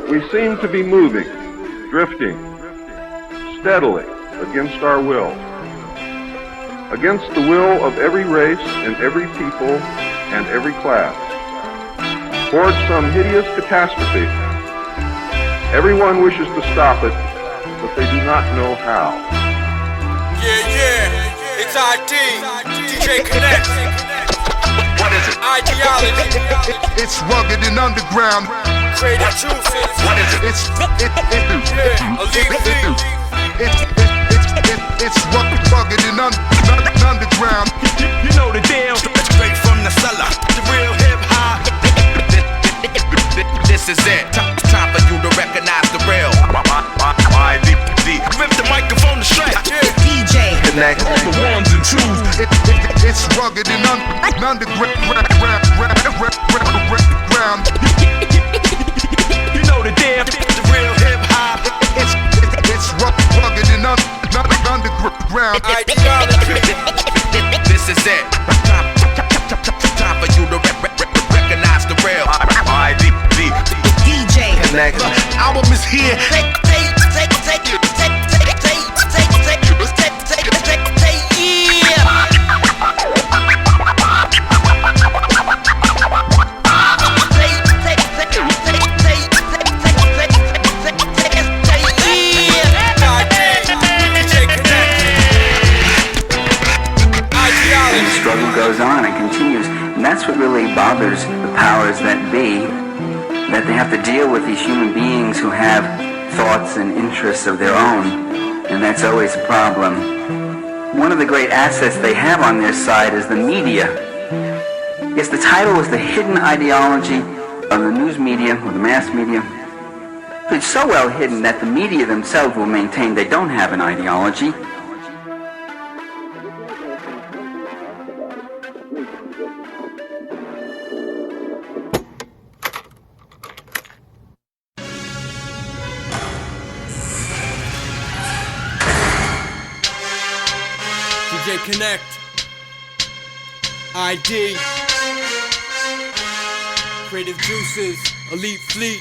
We seem to be moving, drifting, steadily against our will, against the will of every race and every people and every class, towards some hideous catastrophe. Everyone wishes to stop it, but they do not know how. Yeah, it's IDE DJ Connect. What is it? Ideology. It's rugged and underground. Creative juices. What is it? Yeah, L.I.F.E. It's rugged and underground. You know the deal. Straight from the cellar, the real hip hop. This is it. Time for you to recognize the real. IDE. Rip the microphone to shred. DJ Connect. All the ones and twos. It's rugged and underground. You know the deal. The real hip hop. It's rugged and underground. This is it. Time for you to recognize the real. IDE DJ Connect. Album is here. Goes on and continues, and that's what really bothers the powers that be, that they have to deal with these human beings who have thoughts and interests of their own, and that's always a problem. One of the great assets they have on their side is the media. Yes, the title is The Hidden Ideology of the News Media, or the Mass Media. It's so well hidden that the media themselves will maintain they don't have an ideology. DJ Connect, IDE, Creative Juices, Elite Fleet.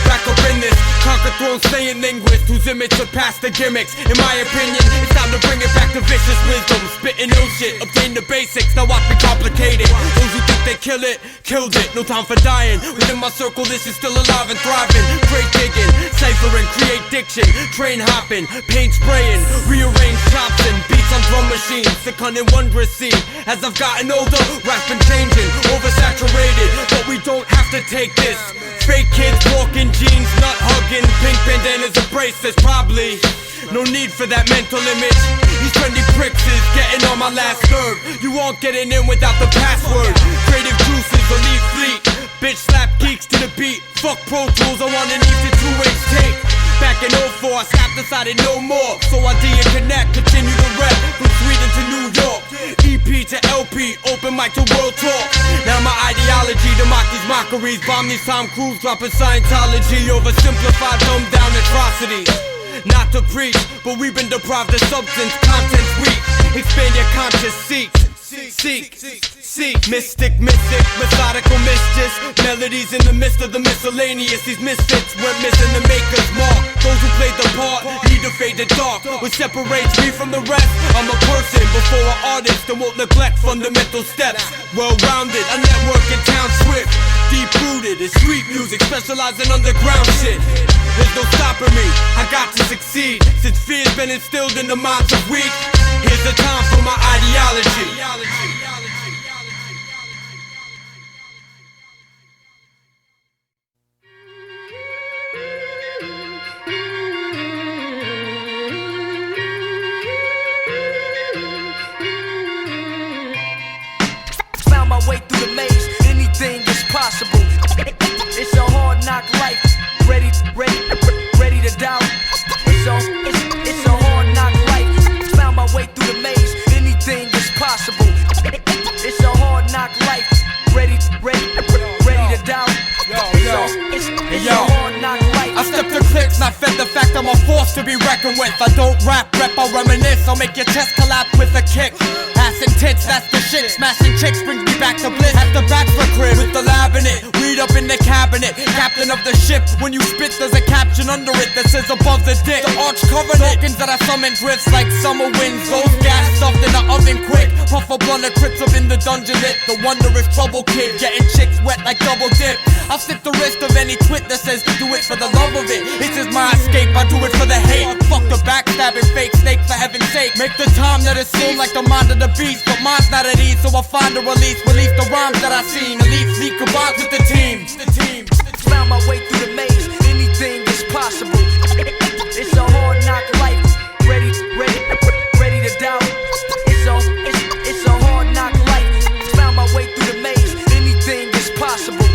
Back up in this, conquer throne slaying linguist whose image surpassed the gimmicks. In my opinion, it's time to bring it back to vicious wisdom. Spitting ill shit, obtain the basics, now watch me complicate it. Those who think they kill it, killed it, no time for dying. Within my circle, this is still alive and thriving. Great digging, ciphering, create diction, train hopping, paint spraying, rearrange chops and beats on drum machines. The cunning wondrous scene. As I've gotten older, rap's been changing, oversaturated, but we don't have to take this. Fake kids walking jeans, nut hugging, pink bandanas and bracelets. Probably no need for that mental image. These trendy pricks is getting on my last nerve. You aren't getting in without the password. Creative Juices, Elite Fleet. Bitch slap geeks to the beat. Fuck Pro Tools, I want an easy 2-inch tape. Back in 04, I Snap decided no more. So IDE and Connect continue to rep from Sweden to New York. EP to LP, open mic to world talk. Now my ideology to mock these mockeries. Bomb these Tom Cruise dropping Scientology over simplified, dumbed down atrocities. Not to preach, but we've been deprived of substance. Content's weak, expand your conscious seek. Mystic, methodical mischief. Melodies in the midst of the miscellaneous. These misfits went missing the maker's mark. Those who played the part need to fade the dark. What separates me from the rest? I'm a person before an artist and won't neglect fundamental steps. Well-rounded, a network in town swift. Deep-rooted in street music, specializing underground shit. There's no stopping me, I got to succeed. Since fear's been instilled in the minds of weak, here's the time for my ideology. Found my way through the maze, anything is possible. It's a hard knock life, ready to doubt. It's a hard knock life. Found my way through the maze, anything is possible. working with. I don't rap, I'll reminisce. I'll make your chest collapse with a kick. Ass and tits, that's the shit. Smashing chicks brings me back to bliss. At the bachelor crib with the lab in it. Read up in the cabinet. Captain of the ship. When you spit, there's a caption under it that says above the dick. The arch covenant. Tokens that I summon drifts like summer winds. Those gas stuffed in the oven quick. Puff a blunt of crips up in the dungeon lit. The wondrous trouble kid. Getting chicks wet like double dip. I'll slip the wrist of any twit that says do it for the love of it. This is my escape. I do it for the hate. Fuck the backstabbing fake snake for heaven's sake. Make the time that is soon like the mind of the beast. But mine's not at ease, so I find a release. Release the rhymes that I seen. Elite sneak combines with the team. Found my way through the maze. Anything is possible. It's a hard knock life. Ready to doubt. It's a hard knock life. Found my way through the maze. Anything is possible.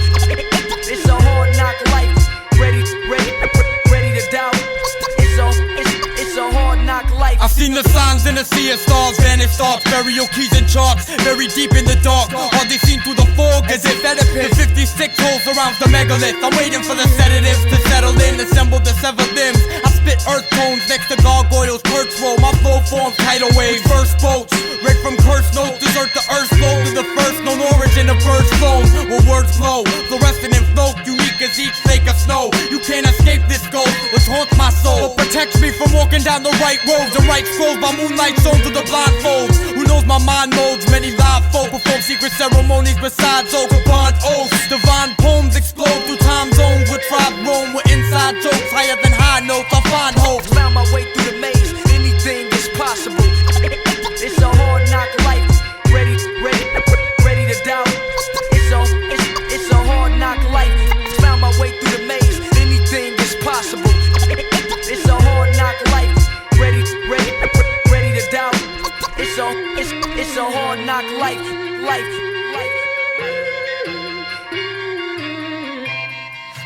It's a hard knock life. Ready to doubt. It's a hard knock life. I've seen the signs in the sea of stars, vanished thoughts, burial keys and charts, very deep in the dark. Hardly seen through the fog as if Oedipus. The 56 holes surrounds the megalith. I'm waiting for the sedatives to settle in, assemble the severed limbs. I spit earth tones next to gargoyles, perks roll. My flow forms tidal waves, first boats. Read from cursed notes, desert the earth flow to the first known origin of birds flown. Where words flow, fluorescent and float, unique as each flake of snow. You can't escape this ghost, which haunts my soul. But protects me from walking down the right roads and right scrolls by moonlight zones to the blindfolds. Who knows my mind modes? Many live folk perform secret ceremonies besides oath upon oaths. Divine poems explode through time zones with tribe roam with inside jokes higher than high notes. I find hope. Found my way through the maze. Anything is possible. It's a hard knock life. Ready to doubt. It's a hard knock life. Found my way through the maze. Anything is possible. It's a hard knock life. Ready to doubt. It's a hard knock life.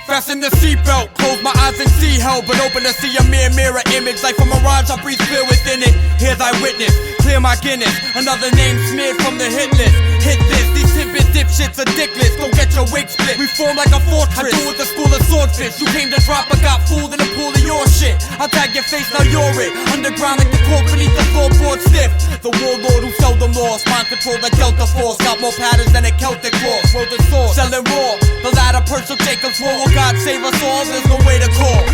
Fasten the seatbelt, close my eyes and see hell, but open to see a mere mirror image. Like from a mirage, I breathe fear within it. Here's thy witness, clear my Guinness. Another name smeared from the hit list. Hit this, these tidbit dipshits are dickless. Don't get your wig split, we form like a fortress. I do with the school of swordfish. You came to drop, I got fooled in a pool of your shit. I'll tag your face, now you're it. Underground like the cork beneath the floorboard stiff. The warlord who seldom lost, mind control like Delta Force. Got more patterns than a Celtic cross. World of sword, selling raw. The ladder perch of Jacob's war. God save us all, there's no way to call.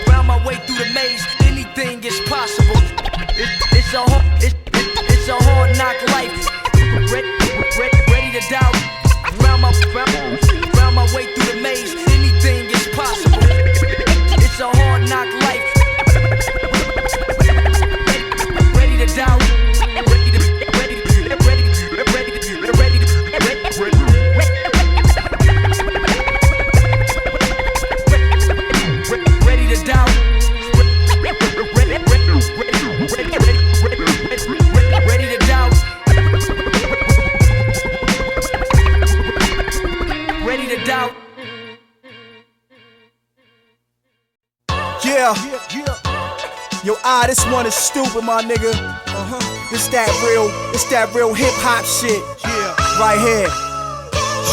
Round my way through the maze, anything is possible. It's a hard knock life. Ready to doubt. Round my way through the maze, anything is possible. It's a hard knock life. Ready to doubt. Yo, this one is stupid, my nigga. This that real hip hop shit. Right here.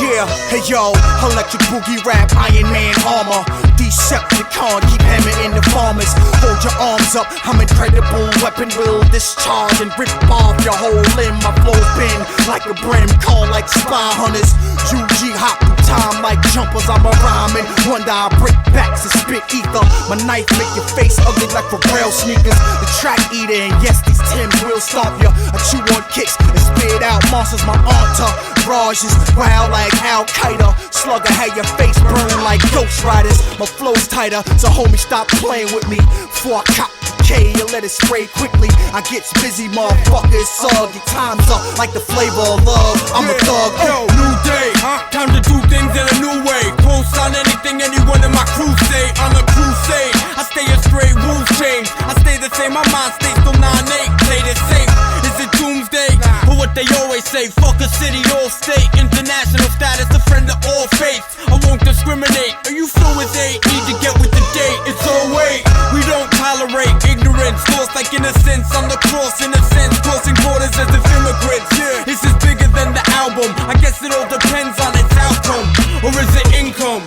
Yeah, hey yo, electric boogie rap, Iron Man armor. Decepticon, keep hammering the farmers. Hold your arms up, I'm incredible. Weapon will discharge and rip off your whole limb. My flow's been like a brim, call like spy hunters. UG hop through time like jumpers, I'm a rhyming. One day I break backs and spit ether. My knife make your face ugly like Pharrell sneakers. The track eater, and yes, these Timbs will stomp ya. I chew on kicks and spit out monsters. My entourage is wild like Al-Qaeda. Slugger had your face burn like Ghost Riders. My flow's tighter, so homie stop playing with me. Before I cop the K, you let it spray quickly. I gets busy, motherfuckers. Your time's up like the flavor of love. I'm a thug. Yo, new day, time to do things in a new way. Post on anything anyone in my crew say. On a crusade, I stay a straight rules change. I stay the same, my mind stays still 9-8. Play this safe, is it doomsday? Or what they always say, fuck a city, all state. International status, a friend of all faiths. I won't discriminate, are you fluid with hate? Need to get with the date, it's all wait. We don't tolerate ignorance, lost like innocence. On the cross in a sense, crossing borders as if immigrants. This is bigger than the album, I guess it all depends on its outcome. Or is it income?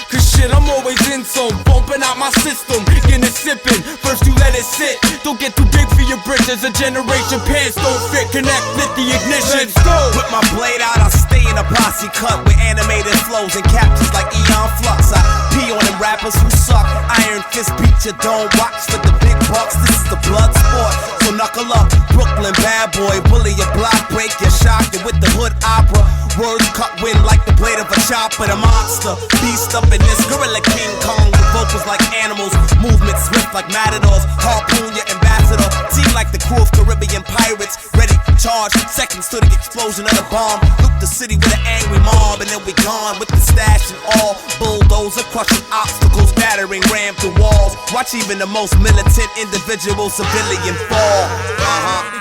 Cause shit, I'm always in some, bumping out my system. Guinness sipping. First you let it sit, don't get too big for your britches. A generation pants don't fit, connect, lit the ignition. Let's go. With my blade out, I stay in a posse cut with animated flows and captions like Eon Flux. I pee on them rappers who suck. Iron fist beat your dome, watch for the big bucks. This is the blood sport, so knuckle up. Brooklyn bad boy, bully your block, break your shock. You with the hood opera, words cut wind like the blade of a chopper. The monster, beast up in this gorilla King Kong with vocals like animals, movement swift like matadors. Harpoon your ambassador, team like the crew of Caribbean pirates, ready to charge. Seconds to the explosion of the bomb. Loop the city with an angry mob, and then we gone with the stash and all. Bulldozer crushing obstacles, battering ram through walls. Watch even the most militant individual civilian fall.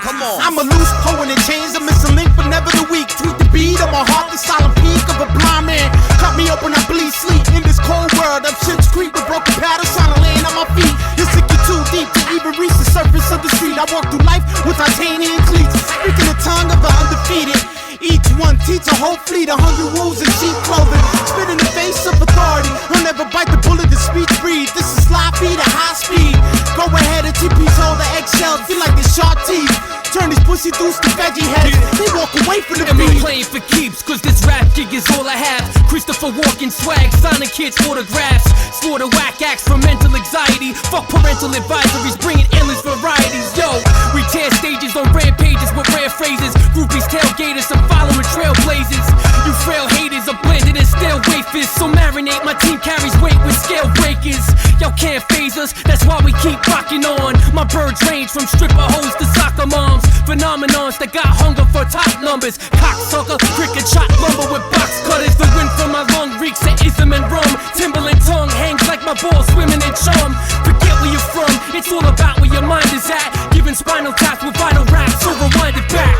Come on. I'm a loose poet in chains, I'm missing link but never the weak. Tweet the beat on my heart, the silent peak of a blind man. Cut me open, I bleed sleep in this cold world. Up Shit's Creek with broken paddles, trying to land on my feet. You sink you too deep to even reach the surface of the street. I walk through life with titanium cleats, speaking the tongue of the undefeated. Each one teach a whole fleet of hungry wolves in sheep clothing. Spit in the face of authority, I'll never bite the bullet, the speech breathe. This is sloppy to high speed. Go ahead and TP's hold the eggshell, feel like the shark teeth. Turn these pussy dudes to veggie heads, they walk away from the beat. I'm playing for keeps, cause this rap gig is all I have. Christopher Walken swag, signing kids autographs. Slaughter whack acts for mental anxiety. Fuck parental advisories, bringing endless varieties. Yo, we tear stages on rampages with rare phrases. Groupies, tailgaters, some following trailblazers. You frail haters are blended in stale wafers. So marinate, my team carries weight with scale breakers. Y'all can't phase us, that's why we keep rocking on. My birds range from stripper hoes to soccer moms. Phenomenons that got hunger for top numbers. Cocksucker, cricket shot lumber with box cutters. The wind from my lung reeks of ism and rum. Timberland tongue hangs like my ball swimming in chum. Forget where you're from, it's all about where your mind is at. Giving spinal taps with vital raps, so rewind it back.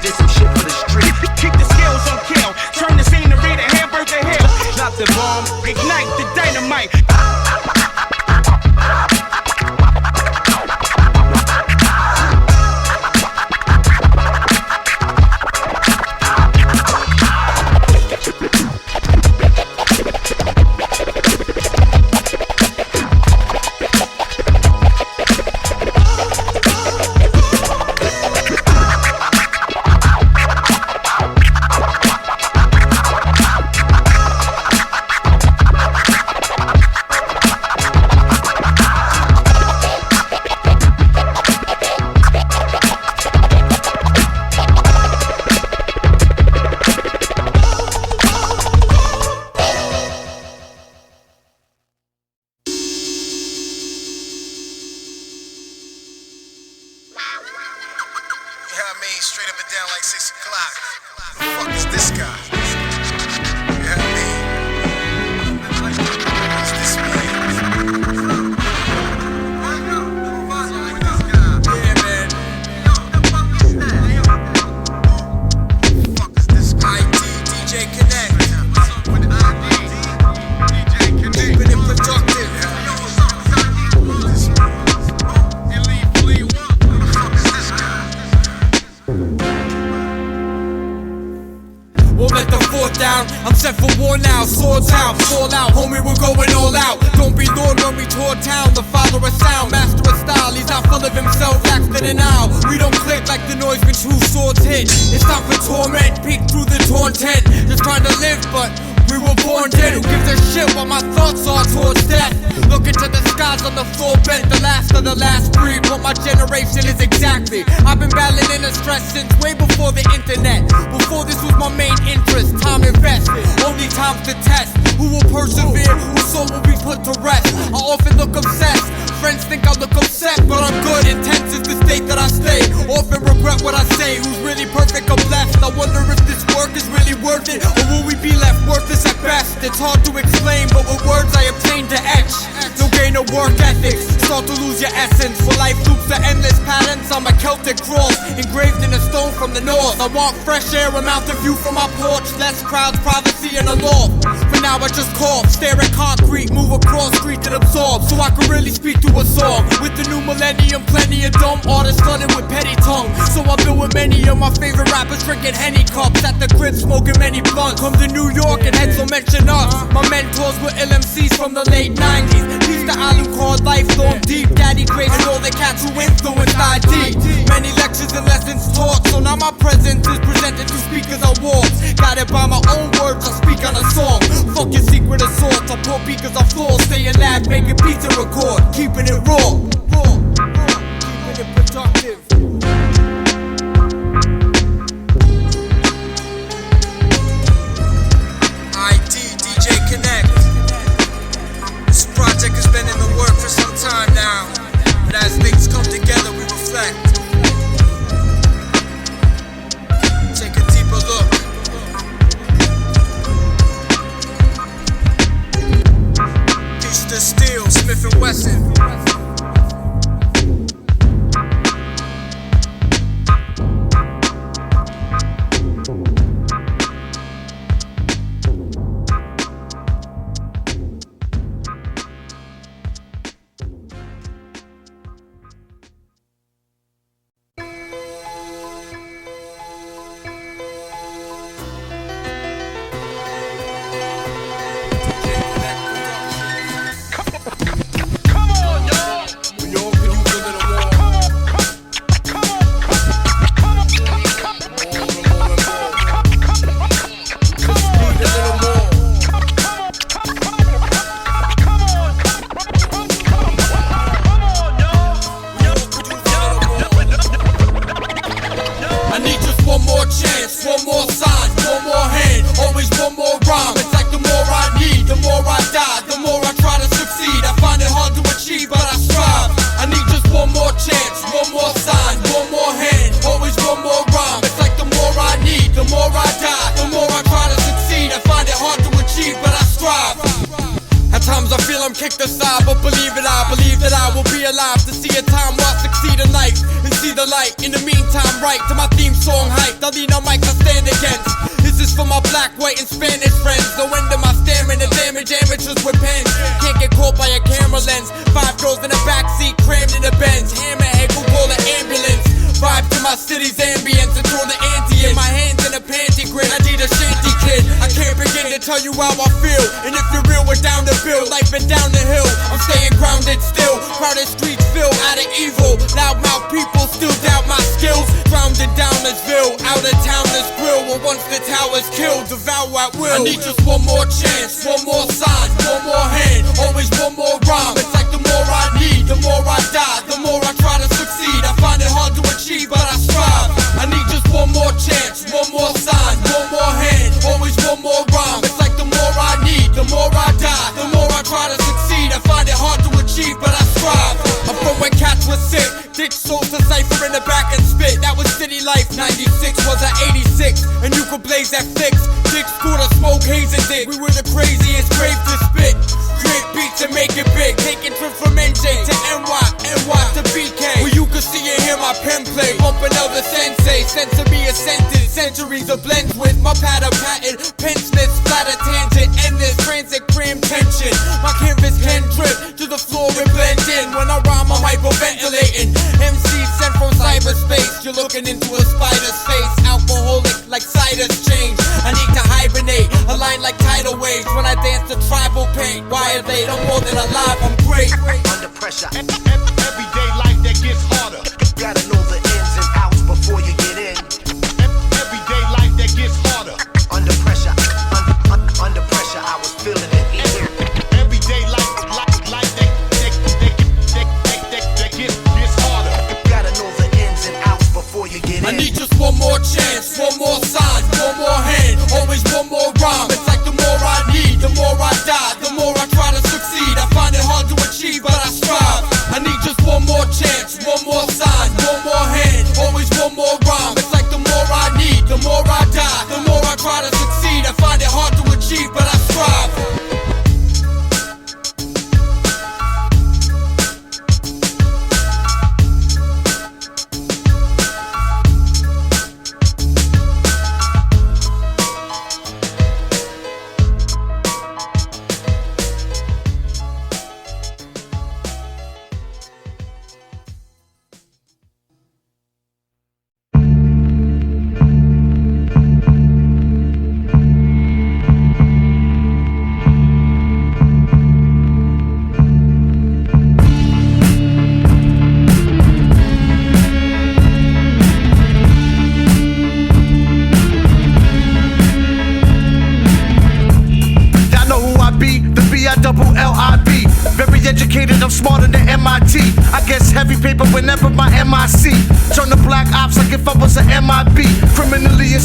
This some shit for the street. Keep the skills on kill. Turn the scenery to hamburger hill. Drop the bomb, ignite the dynamite. Straight up and down like 6 o'clock. Who the fuck is this guy? You heard me? What's this man? Yeah, man. Who the fuck is this guy? IDE DJ Connect. With IDE DJ Connect. Keeping it productive. Won't let the fourth down, I'm set for war now. Swords out, fall out, homie, we're going all out. Don't be Lord when we tore town. The father of sound, master of style. He's not full of himself, lacks than an owl. We don't click like the noise when two swords hit. It's not for torment, peek through the torn tent. Just trying to live, but we were born dead. Who gives a shit what my thoughts are towards death? Look into the skies on the floor bent, the last of the last breed. What my generation is exactly. I've been battling inner stress since way before the internet. Before this was my main interest. Time invest, only time to test. Who will persevere, whose soul will be put to rest. I often look obsessed. Friends think I look upset, but I'm good. Intense is the state that I stay. Often regret what I say. Who's really perfect or blessed? I wonder if this work is really worth it, or will we be left worthless at best? It's hard to explain, but with words I obtain to etch. No gain of work ethics. start to lose your essence. For life loops the endless patterns. I'm a Celtic cross, engraved in a stone from the north. I want fresh air, a mountain view from my porch. Less crowds, privacy, and a loft. For now I just cough, stare at concrete, move across streets and absorb, so I can really speak to a song. With the new millennium, plenty of dumb artists flooded with petty tongue. So I build with many of my favorite rappers drinking Henny cups at the crib, smoking many blunts. Come to New York and heads will mention us. My mentors were LMCs from the late 90s. Peace to Alucard, lifelong deep. Daddy Grace and all the cats who influenced ID. Many lectures and lessons taught, so now my presence is presented to speakers awards. Guided by my own words, I speak on a song. Fuck your secret assaults, I pour beakers on floors. Stay in lab, making beats and record. Keeping it raw, keeping it productive. IDE DJ Connect. This project has been in the work for some time now, but as things come together we reflect. Take a deeper look. Peace to Steel, Smith & Wesson. Kicked aside, but believe it, I believe that I will be alive to see a time where I succeed in life and see the light. In the meantime, right to my theme song hyped. I need no mics I stand against. This is for my black, white, and Spanish friends. No end to my staring and damage amateurs with pens. Can't get caught by a camera lens. 5 girls in the backseat, crammed in the Benz. Hammerhead will call an ambulance. Vibe to my city's ambience and throw the ante in. My hands in a panty grin, I need a shanty kid. I can't begin to tell you how I feel. And if you're real, we're down the bill. Life been down the hill, I'm staying grounded still. Crowded streets filled out of evil. Loudmouth people still doubt my skills. Drowned in Downersville, out of towners grill. Where once the tower's killed, devour at will. I need just one more chance, one more sign, one more hand. Always one more rhyme. It's like the more I need, the more I die. The more I try to succeed, I find it hard to achieve, but I strive. I need just one more chance, one more sign, one more hand. Always one more rhyme. It's like the more I need, the more I die. The more I try to succeed, I find it hard to achieve, but I strive. I'm from when cats were sick. Dick souls to cipher in the back and spit. That was city life. 96 was an 86, and you could blaze that flicks. Dick school to smoke haze and dick. We were the craziest grave to spit. Create beats and make it big. Taking trips from NJ to NY, NY to BK. Where you could see and hear my pen play. Bumping Elder Sensei, sense to be a sentence. Centuries of blends with my pattern patent. Pensmith, splatter tangent, endless transit, cram tension. My canvas can drip to the floor and blend in. When I rhyme, I'm hyperventilating. MC sent from cyberspace. You're looking into a spider's face. Alcoholic like cider's change. I need to hibernate, align like tidal waves. When I dance to tribal pain. Why are they? I'm more than alive, I'm great. Under pressure, everyday life that gets harder. Gotta know the ins and outs before you get in. Everyday life that gets harder. Under pressure, under pressure, I was feeling it. Everyday life that gets harder. Gotta know the ins and outs before you get in. I need just one more chance, one more sign, one more hand. Always one more rhyme. It's like the more I need, the more I die. The more I try to succeed, I find it hard to achieve, but I strive. I need just one more chance, one more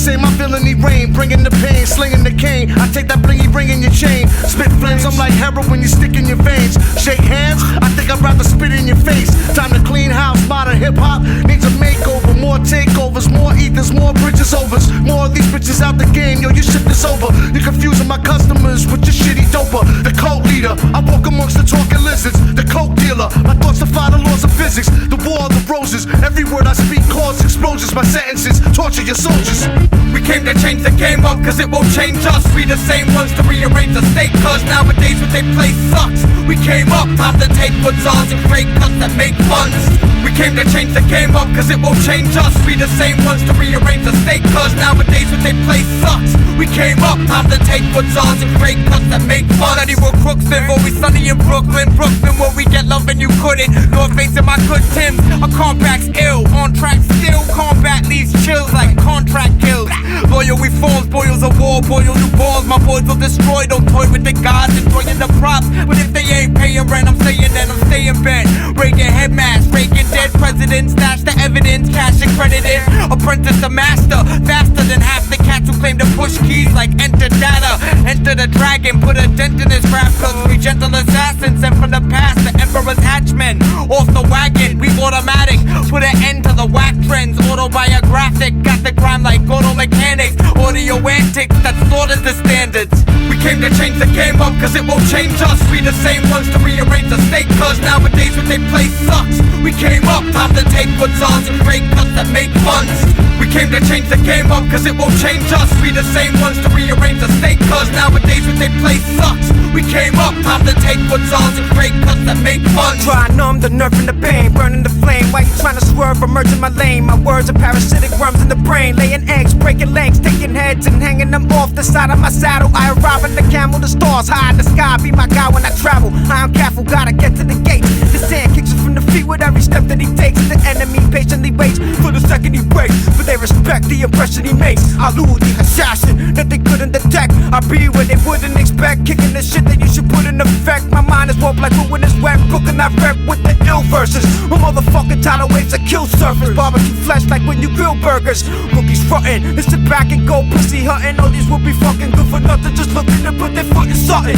same, I feel any rain, bringing the pain, slinging the cane. I take that blingy ring in your chain, spit flames. I'm like heroin, you stick in your veins. Shake hands, I think I'd rather spit in your face. Time to clean house, modern hip hop needs a makeover. More takeovers, more ethers, more bridges overs. More of these bitches out the game, yo, you shit this over. You're confusing my customers with your shitty doper. The cult leader, I walk amongst the talking lizards. The coke dealer, my thoughts defy the laws of physics. The war of the roses, every word I speak cause explosions. My sentences torture your soldiers. We came to change the game up, cause it won't change us. We the same ones to rearrange the state, cause nowadays what they play sucks. We came up, time to take what's ours and create cuts that make funds. We came to change the game up, cause it won't change us. We the same ones to rearrange the state, cause nowadays what they play sucks. We came up, time to take what's ours and create cuts that make fun. Sunny where crooks live, always sunny in Brooklyn. Brooklyn where we get love and you couldn't. North face in my good Timbs, a combat's ill. On track still, combat leaves chills like contract kills. Loyal we forms, boils of war, boil new balls. My boys will destroy, don't toy with the gods, destroying the props. But if they ain't paying rent, I'm saying that I'm staying bent. Reagan head mask, Reagan dead president. Stash the evidence, cash accredited. Apprentice to master, faster than half the cats who claim to push keys like enter data. Enter the dragon, put a dent in his craft. Cause we gentle assassins sent from the past. The emperor's hatchmen, off the wagon, we automatic. Put an end to the whack trends, autobiographic. Got the crime like auto mechanics. Audio antics that slaughtered the standards. We came to change the game up, cause it won't change us. We the same ones to rearrange the state, cause nowadays what they play sucks. We came up, time to take what's ours and create cuts that make funds. We came to change the game up, cause it won't change us. We the same ones to rearrange the state, cause nowadays what they play sucks. We came up, time to take what's ours and create cuts that make funds. Try numb the nerve and the pain, burning the flame. Why you trying to swerve, emerging my lane? My words are parasitic worms in the brain, laying eggs, breaking legs, taking heads and hanging them off the side of my saddle. I arrive in the camel, the stars high in the sky. Be my guy when I travel. I am careful, gotta get to the gate. The sand kicks us from the feet with every step that he takes. The enemy patiently waits for the second he breaks, but they respect the impression he makes. I lose the assassin that they couldn't detect. I be where they wouldn't expect, kicking the shit that you should put in effect. My mind is warped like when it's wet, cooking that rep with the ill verses. My motherfucking tidal waves that kill surface. Barbecue flesh like when you grill burgers. Rookies frontin', let's sit back and go pussy hunting. All these will be fucking good for nothing, just looking to put their foot in something.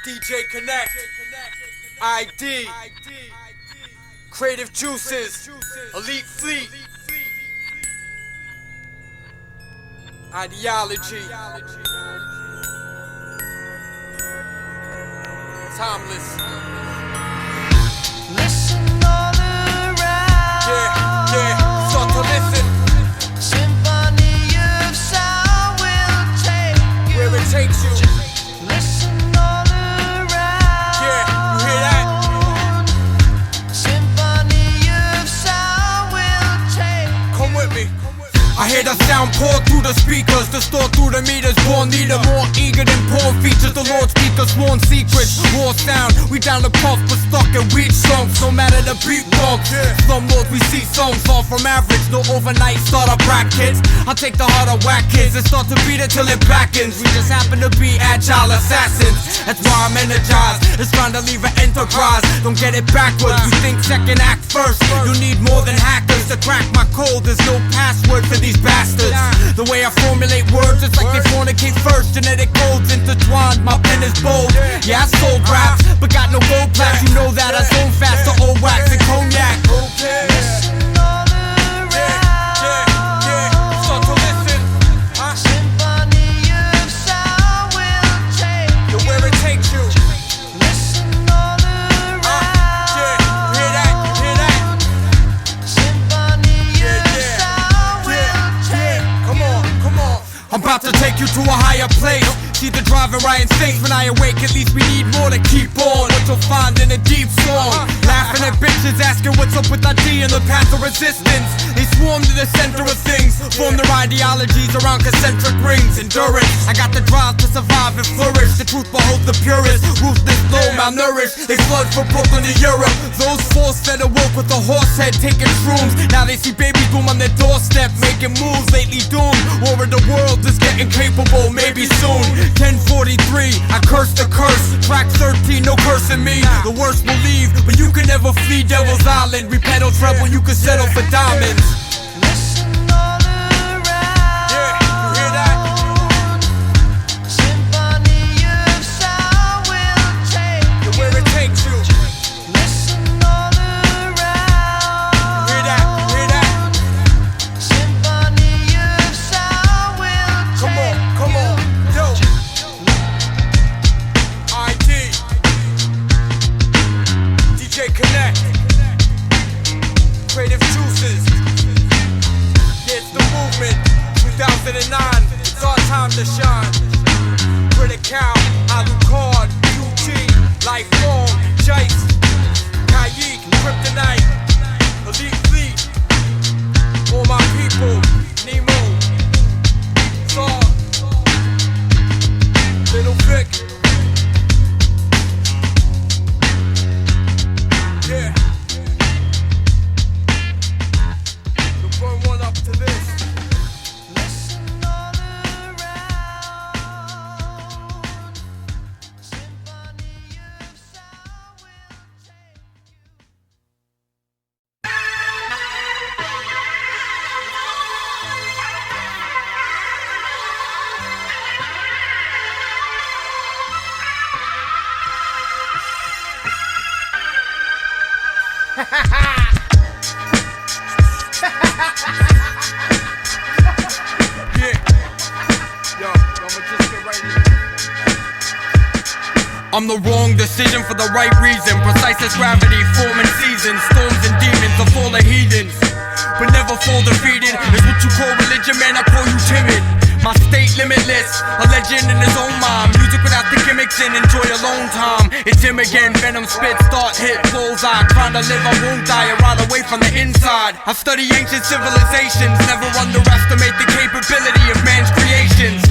DJ Connect, IDE, Creative Juices, L.I.F.E, Ideology, Timeless. Listen all around. Yeah, start to listen. Symphony of sound will take you Where it takes you. Listen all around. Yeah, you hear that? Symphony of sound will take Come with me. I hear the sound pour through the speakers, distort through the meters, born leader, more eager than porn features. The Lord speaker, sworn secrets, raw sound. We down the puff, but stuck in weak songs. No matter the beat walks, slumlords we see songs far from average. No overnight startup rap kids. I take the harder whack kids and start to beat it till it backends. We just happen to be agile assassins. That's why I'm energized. It's trying to leave an enterprise. Don't get it backwards. You think second act first. You need more than hackers to crack my code. There's no password for these bastards. The way I formulate words, it's like they fornicate first. Genetic codes intertwined, my pen is bold. Yeah, I sold raps, but got no gold plaques. You know that I zone fast to old wax and cognac. Listen all around. Start to listen. Symphony of sound will take Yo, where it takes you. Listen all around. You hear that? Symphony of sound will take Come on. I'm about to take you to a higher place. either driving right instinct. When I awake, at least we need more to keep on. What you'll find in a deep song. Laughing at bitches, asking what's up with ID and the path of resistance. They swarm to the center of things, form their ideologies around concentric rings. Endurance, I got the drive to survive and flourish. The truth behold the purest, ruthless, low, malnourished. They flood from Brooklyn to Europe. Those force-fed awoke with a horse head, taking shrooms. Now they see babies boom on their doorstep, making moves, lately doomed. War of the world is getting capable, maybe soon. 1043, I curse the curse. Track 13, no cursing me. The worst will leave, but you can never flee Devil's Island. We pedal treble, you can settle for diamonds. DJ Connect, creative juices, it's the movement, 2009, it's our time to shine. Critical, Alucard, UG, L.I.F.E, Jise, Kryptonite, L.I.F.E, all my people, Nemo, Thor, Little Vic. Yeah. So burn one up to this. Listen all around. Symphony of sound will take I'm the wrong decision for the right reason. Precise as gravity, forming seasons. Storms and demons, the fall of heathens, but never fall defeated. Is what you call religion, man, I call you timid. My state limitless, a legend in his own mind. Music without the gimmicks and enjoy alone time. It's him again, venom spit, start, hit, bullseye. Trying to live, I won't die, I ride away from the inside. I study ancient civilizations, never underestimate the capability of man's creations.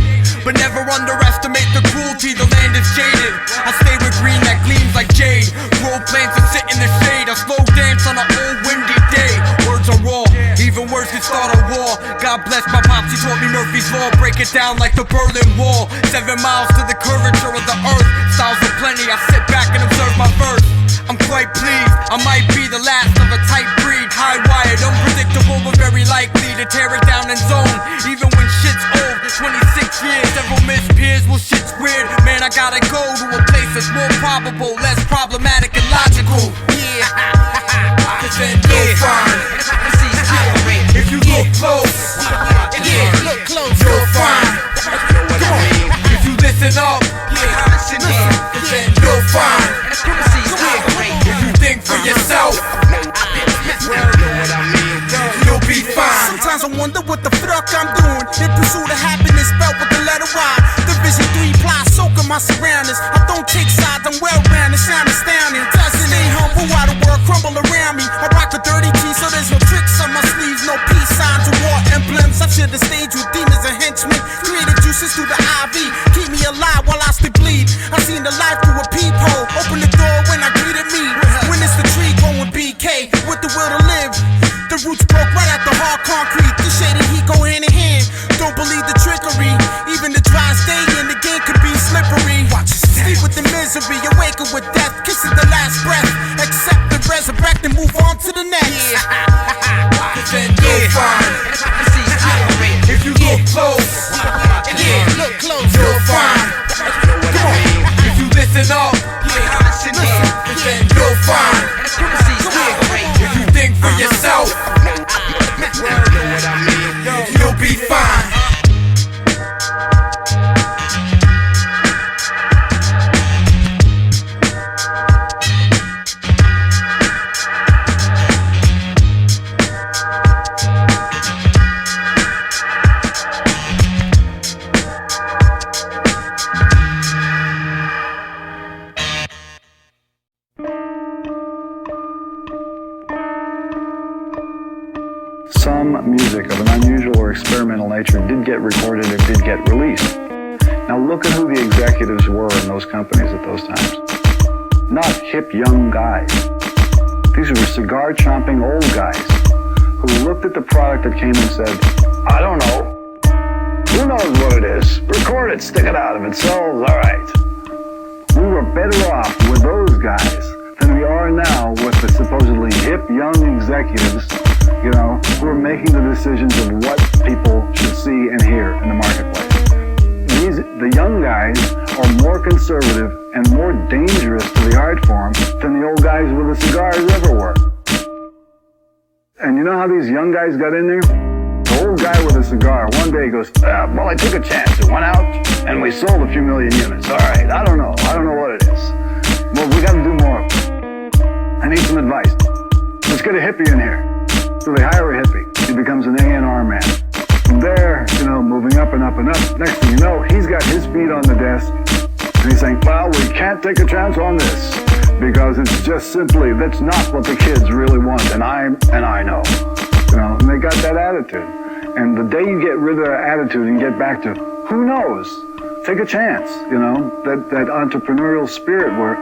But never underestimate the cruelty, the land is jaded. I stay with green that gleams like jade. Grow plants and sit in the shade. I slow dance on an old windy day. Words are raw, even words can start a war. God bless my pops, he taught me Murphy's Law. Break it down like the Berlin Wall. 7 miles to the curvature of the earth. Styles are plenty, I sit back and observe my verse. I'm quite pleased, I might be the last of a type breed. High-wired, unpredictable, but very likely to tear it down in zone. Even when shit's old, 26 years, several missed peers, well shit's weird. Man, I gotta go to a place that's more probable, less problematic and logical. Yeah, cause then you'll find, if you look close, look close, you'll find. Come on, if you listen up, cause then you'll find. If you think for yourself, you'll be fine. Sometimes I wonder what the fuck I'm doing. In pursuit of happiness, spelled with the letter Y. Division 3 ply, soaking my surroundings. I don't take sides, I'm well-rounded, sound astounding. Doesn't ain't humble while the world crumble around me. I rock a dirty tee, so there's no tricks on my sleeves, no peace signs or war emblems. I share the stage with demons and henchmen. Creative juices through the IV, keep me alive while I still bleed. I seen the life through a peephole, open the door when I greeted me. When it's the tree going BK, with the will to live. The roots broke right at the hard concrete. The shady heat go hand in hand. Don't believe the trickery. Even the dry stay in the game could be slippery. Sleep with the misery, awaken with death. Kissing the last breath. Accept the resurrect and move on to the next. Then you'll find. If you look close, look close, you'll find. Come on, if you listen up, then you'll find. If you think for yourself, you'll be fine. some music of an unusual or experimental nature did get recorded and did get released. Now look at who the executives were in those companies at those times. Not hip young guys. These were cigar-chomping old guys who looked at the product that came and said, I don't know. Who knows what it is? Record it, stick it out. If it sells, all right. We were better off with those guys than we are now with the supposedly hip young executives, you know, who are making the decisions of what people should see and hear in the marketplace. The young guys are more conservative and more dangerous to the art form than the old guys with the cigars ever were. And you know how these young guys got in there? The old guy with a cigar, one day goes, well, I took a chance. It went out, and we sold a few million units. All right, I don't know what it is. Well, we got to do more of it. I need some advice. Let's get a hippie in here. So they hire a hippie. He becomes an A&R man. From there, you know, moving up and up and up. Next thing you know, he's got his feet on the desk. And he's saying, well, we can't take a chance on this. Because it's just simply, that's not what the kids really want. And I know. You know, and they got that attitude. And the day you get rid of that attitude and get back to, who knows? Take a chance, you know, that entrepreneurial spirit where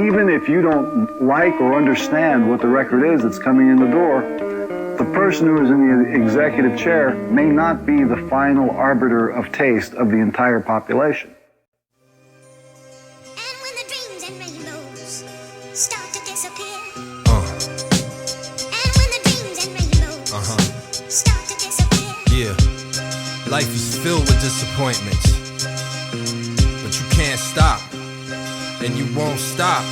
even if you don't like or understand what the record is that's coming in the door, the person who is in the executive chair may not be the final arbiter of taste of the entire population. And when the dreams and rainbows start to disappear. And when the dreams and rainbows start to disappear. Yeah, life is filled with disappointments, but you can't stop, and you won't stop.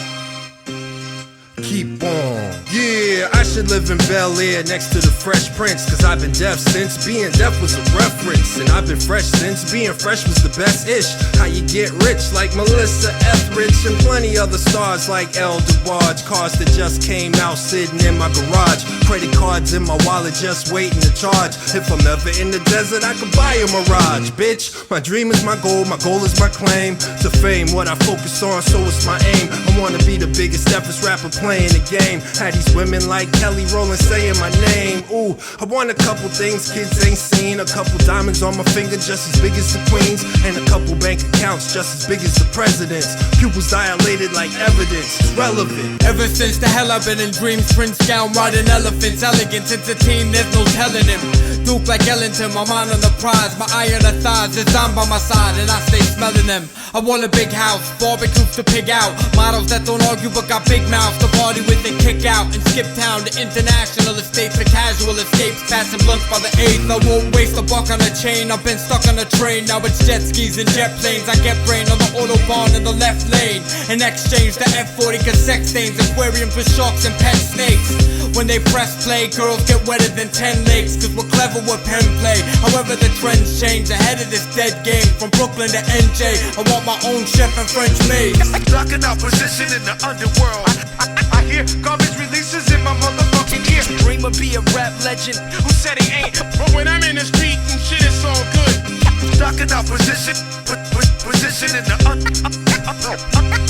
Keep on. Yeah, I should live in Bel Air next to the Fresh Prince, cause I've been deaf since being deaf was a reference. And I've been fresh since being fresh was the best-ish. How you get rich like Melissa Etheridge and plenty other stars like L.I.F.E. Cars that just came out sitting in my garage. Credit cards in my wallet just waiting to charge. If I'm ever in the desert, I could buy a Mirage. Bitch, my dream is my goal is my claim to fame. What I focus on, so it's my aim. I wanna be the biggest, deafest rapper playing the game. Had these women like Kelly Rowland saying my name. Ooh, I want a couple things kids ain't seen. A couple diamonds on my finger just as big as the queens. And a couple bank accounts just as big as the president's. Pupils dilated like evidence, relevant. Ever since the hell I've been in dreams, Prince gown riding elephants. Elegant entertain, there's no telling him. Duke like Ellington, my mind on the prize. My eye on the thighs, it's on by my side and I stay smelling them. I want a big house, barbecues to pig out. Models that don't argue but got big mouths. The party with and kick out and skip town to international estates for casual escapes. Passing blunts by the eighth. I won't waste a buck on a chain. I've been stuck on a train. Now it's jet skis and jet planes. I get brain on the autobahn in the left lane. In exchange the F40 cause sex stains. Aquarium for sharks and pet snakes. When they press play, girls get wetter than 10 lakes. Cause we're clever with pen play. However the trends change. Ahead of this dead game. From Brooklyn to NJ. I want my own chef and French maid. Locking out position in the underworld. I hear garbage releases in my motherfucking ear. Dreamer be a rap legend. Who said he ain't? But when I'm in the street and shit is all good. Locking out position in the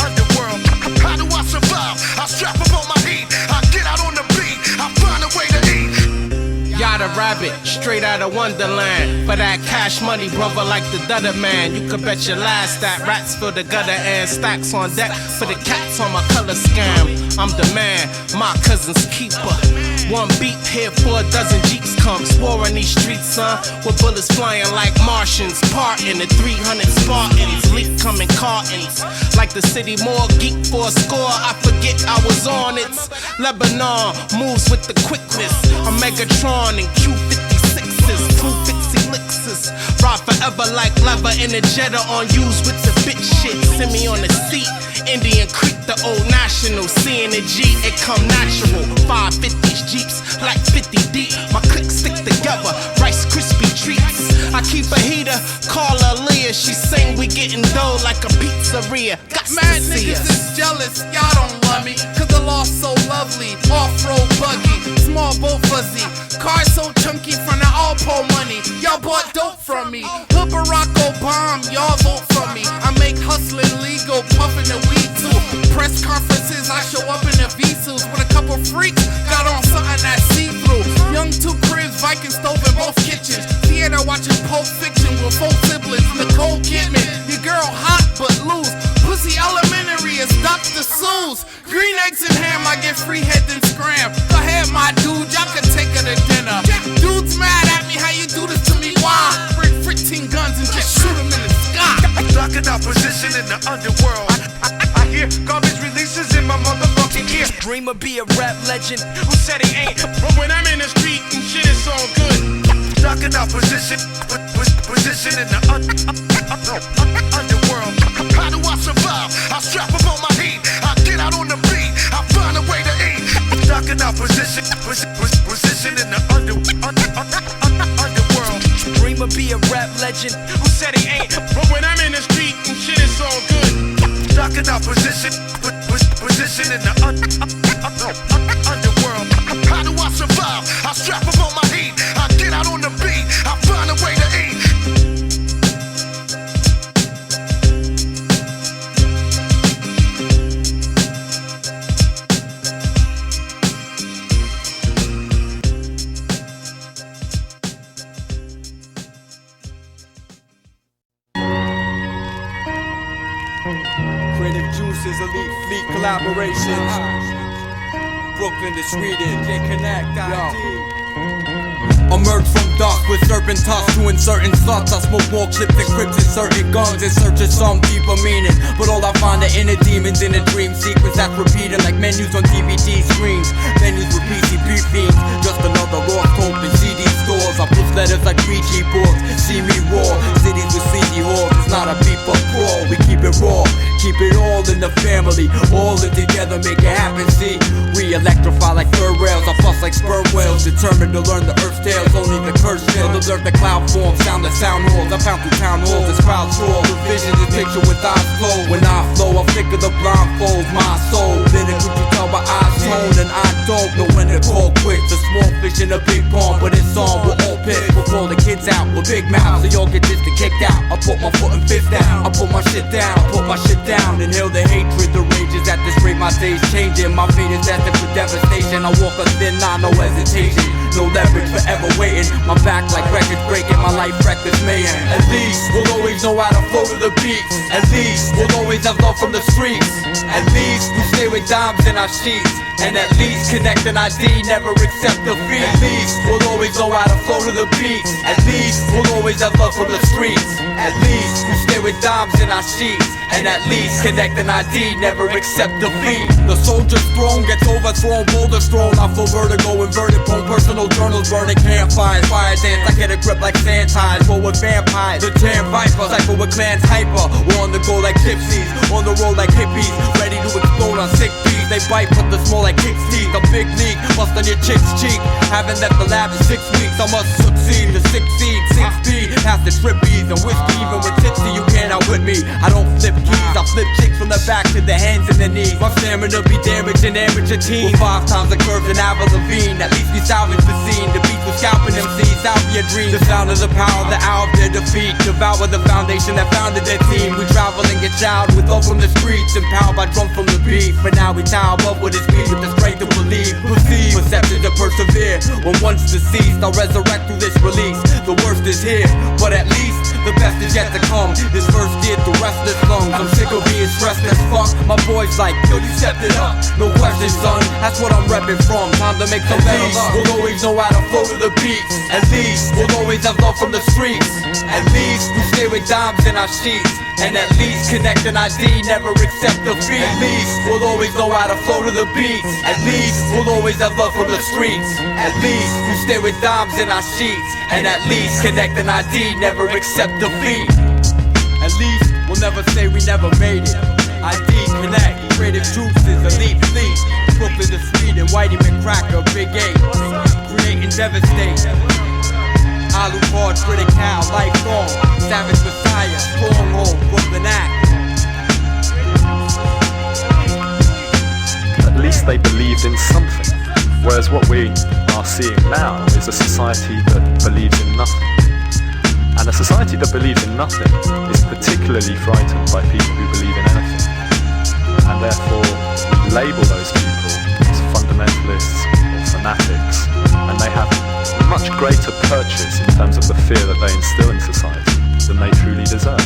underworld. How do I survive? I strap up on my heat. I get out on the beat. I find a way to eat. Yada rabbit, straight out of Wonderland. For that cash money, brother, like the Dudder man. You could bet your last that rats fill the gutter and stacks on deck for the cats on my color scam. I'm the man, my cousin's keeper. One beat here, 4 dozen Jeeps come. Swore on these streets, son, with bullets flying like Martians. Parting the 300 Spartans, leak coming cartons. Like the city more geek for a score. I forget I was on it. Lebanon moves with the quickness. A Megatron and Q56s, 250 elixirs. Ride forever like leather in a Jetta on use with the bitch shit. Send me on the seat. Indian Creek, the old national. Seeing the G, it come natural. 550s, Jeeps, like 50 deep. My cliques stick together, Rice Krispie treats. I keep a heater, call her Leah. She sing, we getting dough like a pizzeria. Got Mad to see niggas us. is jealous, y'all don't love me. Cause the law's so lovely. Off-road buggy, small boat fuzzy. Car so chunky from the Alpo money. Y'all bought dope from me. Hood Barack Obama, y'all vote for me. I make hustling legal, puffin' the weed too. Press conferences, I show up in the V-suits with a couple freaks. Got on something that's see-through. Young 2 Cribs juice. Green eggs and ham, I get free head and scram. Go ahead, my dude, y'all can take her to dinner. Dude's mad at me, how you do this to me? Why? Bring 15 guns and just shoot him in the sky. Locking our position in the underworld. I hear garbage releases in my motherfucking ear. Dreamer be a rap legend. Who said he ain't? But when I'm in the street and shit is all good. Locking our position in the underworld. How do I survive? I strap up on my heat. I get out on the beat. I find a way to eat. Locking our position in the underworld. Dreamer be a rap legend. Who said he ain't? But when I'm in the street and shit is all good. Locking our position in the underworld. How do I survive? I strap up on my heat. I get out on the beat. I find a way to eat. Creative Juices, Elite Fleet collaborations. Brooklyn to Sweden, DJ Connect, IDE. Emerge from dark with serpent tusks to inserting sluts. I smoke more clips and crips in certain guns in search of some deeper meaning. But all I find are inner demons in a dream sequence that's repeating like menus on DVD screens. Menus with PCP fiends, just another lost hope in CD stores. I push letters like Ouija boards, see me roar. Cities with sleazy whores, it's not a beat but brawl. We keep it raw, keep it all in the family. All in together, make it happen, see. We electrify like third rails, I fuss like sperm whales. Determined to learn the earth's tales, only the curse fails. Alert the cloud form, sound the sound halls. I found through town halls, this crowd soar. The vision is picture with eyes closed. When I flow, I flicker the blindfolds, my soul. Then it could you tell by eyes tone, and I don't know when to call quits. A small fish in a big pond, but it's on, we're all pissed. We'll pull the kids out with big mouths, so y'all get this and kicked out. I put my foot and fist down, I put my shit down, I put my shit down. Inhale the hatred, the rages at this rate, my days changing. My fate is destined for devastation. I walk a thin line, no hesitation. No leverage, forever waiting. My back like records breaking, my life records mayhem. At least we'll always know how to flow to the beats. At least we'll always have love from the streets. At least we stay with dimes in our sheets. And at least Connect and ID never accept defeat. At least we'll always know how to flow to the beats. At least we'll always have love from the streets. At least we stay with dimes in our sheets. And at least Connect and ID never accept defeat. The soldier's throne gets overthrown, boulders thrown. I flow vertigo, inverted bone, personal journals burning campfires. Fire dance, I get a grip like sand ties. Roll with vampires, the damn viper. Cycle with clans hyper. We're on the go like gypsies, on the road like hippies. Ready to explode on sick beats. They bite, but they're small like kicks teeth. A big league, bust on your chick's cheek. Haven't left the lab in 6 weeks. I must succeed to succeed. 6 speed, past the trippies and whiskey. Even with tipsy, you can't outwit me. I don't flip keys, I flip chicks from the back to the hands and the knees. My stamina be damaged in amateur teams. With 5 times the curve than Avril Lavigne. At least we salvage the scene. The beats with scalping MCs out of your dreams. The sound of the power, the hour of their defeat. Devour the foundation that founded their team. We travel and get showered with love from the streets. Empowered by drums from the beat. For now we tower above with his beat. With the strength to believe, perceive, perception to persevere. When once deceased, I'll resurrect through this release. The worst is here, but at least the best is yet to come. This verse did the restless lungs. I'm sick of being stressed as fuck. My boy's like, yo, you stepped it up. No question, son, that's what I'm repping from. Time to make some better love. We'll always know how to flow to the beats. At least we'll always have love from the streets. At least we stay with dimes in our sheets. And at least Connect and ID never accept defeat. At least we'll always know how to flow to the beats. At least we'll always have love from the streets. At least we stay with dimes in our sheets. And at least Connect and ID never accept defeat. At least we'll never say we never made it. ID Connect, Creative Juices, Elite Fleet, Brooklyn to Sweden, Whitey McCracker, Big 8, creating devastate. Alucard, Critical, Lifelong, Savage Messiah, Stronghold, Brooklyn Act. At least they believed in something, whereas what we are seeing now is a society that believes in nothing. And a society that believes in nothing is particularly frightened by people who believe in anything. And therefore, we label those people as fundamentalists or fanatics, and they have a much greater purchase in terms of the fear that they instill in society than they truly deserve.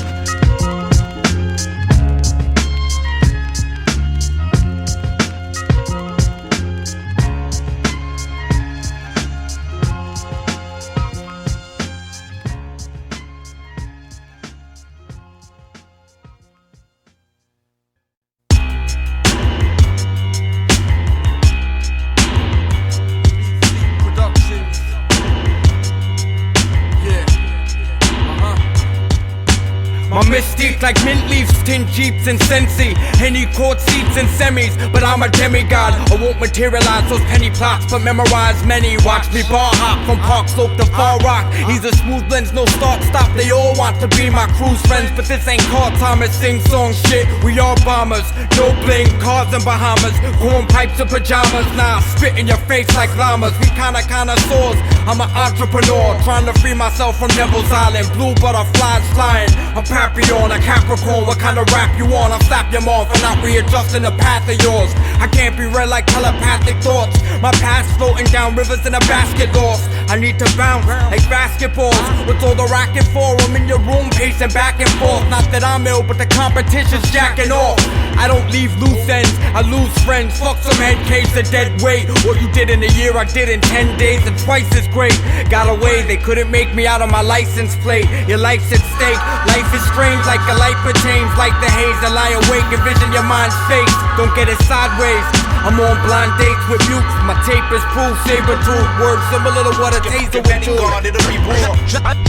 like mint leaves, tin jeeps and Sensi. Henny court seats and semis, but I'm a demigod. I won't materialize those penny plots, but memorize many. Watch me bar hop from Park Slope to Far Rock. He's a smooth lens, no start stop. They all want to be my cruise friends, but this ain't car Thomas. Sing song shit, we all bombers. No bling, cars in Bahamas. Corn pipes and pajamas. Nah, spit in your face like llamas. We kinda sores. I'm an entrepreneur, trying to free myself from Devil's Island. Blue butterflies flying. A Papillon, a Capricorn. What kind of rap you on? I'll slap your mom for not readjusting the path of yours. I can't be read like telepathic thoughts. My past floating down rivers in a basket lost. I need to bounce like basketballs. What's all the racket for? I'm in your room pacing back and forth. Not that I'm ill, but the competition's jacking off. I don't leave loose ends, I lose friends. Fuck some head case of dead weight. What you did in a year, I did in 10 days, and twice as great. Got away, they couldn't make me out of my license plate. Your life's at stake, life is strange like a light for change. Like the haze that lie awake, envision your mind's face. Don't get it sideways, I'm on blind dates with mutes. My tape is proof, saber tooth. Words similar to what a taser would do.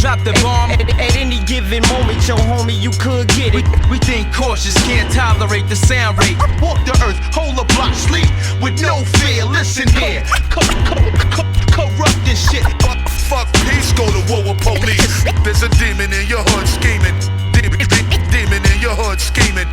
Drop the bomb at any given moment, yo homie, you could get it. We think cautious, can't tolerate the sound rate. Walk the earth, hold a block, sleep with no fear. Listen here, corrupt this shit. Fuck peace, go to war with police. There's a demon in your hood scheming. Demon in your hood scheming.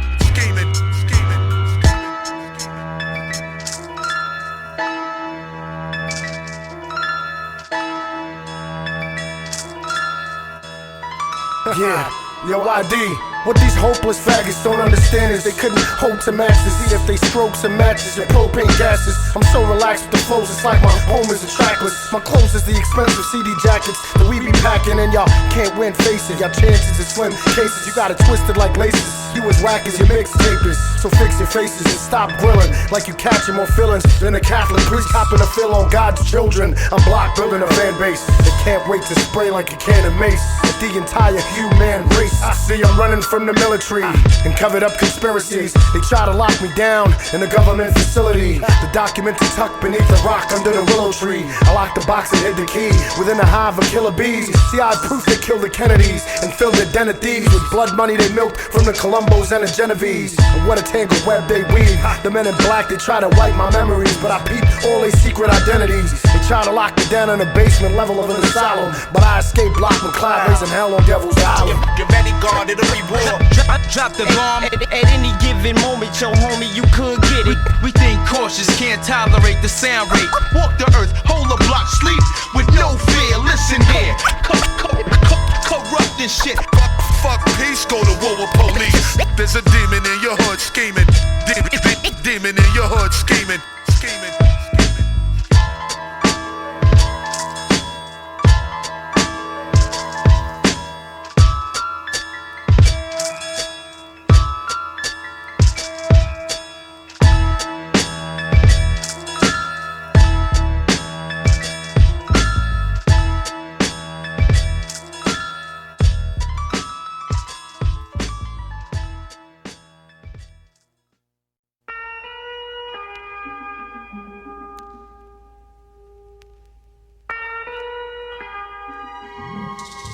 Yeah, yo ID. What these hopeless faggots don't understand is they couldn't hold to matches, even if they stroke some matches and propane gases. I'm so relaxed with the flows, it's like my home is a trackless. My clothes is the expensive CD jackets that we be packing, and y'all can't win, face it. Y'all chances are slim cases, you got it twisted like laces. You as whack as your mixtapers, so fix your faces and stop grilling like you catching more feelings than a Catholic priest copping a fill on God's children. I'm block building a fan base that can't wait to spray like a can of mace at the entire human race. I see I'm running from the military and covered up conspiracies. They try to lock me down in a government facility. The document is tucked beneath the rock under the willow tree. I locked the box and hid the key within a hive of killer bees. See, I had proof they killed the Kennedys and filled their den of thieves with blood money they milked from the Colombos and the Genovese. And what a tangled web they weave. The men in black, they try to wipe my memories, but I peep all their secret identities. They try to lock me down in the basement level of an asylum, but I escaped block McCloud raising hell on Devil's Island. Get ready, guard, it'll be war. Drop the bomb at any given moment, yo homie, you could get it. We think cautious, can't tolerate the sound rate. Walk the earth, hold a block, sleep with no fear. Listen here, corrupt this shit. Fuck peace, go to war with police. There's a demon in your hood scheming. Demon in your hood scheming.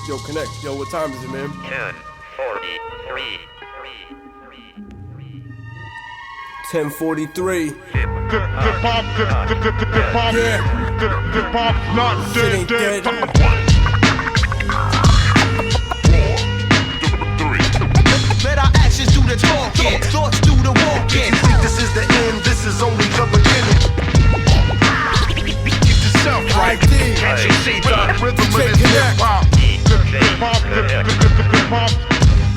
Yo, Connect. Yo, what time is it, man? 10:43. 10:43. The pop's not dead. Let our actions do the talking, thoughts do the walking. Think this is the end, this is only the beginning. Get yourself right. Can't you see the rhythm of this hip hop?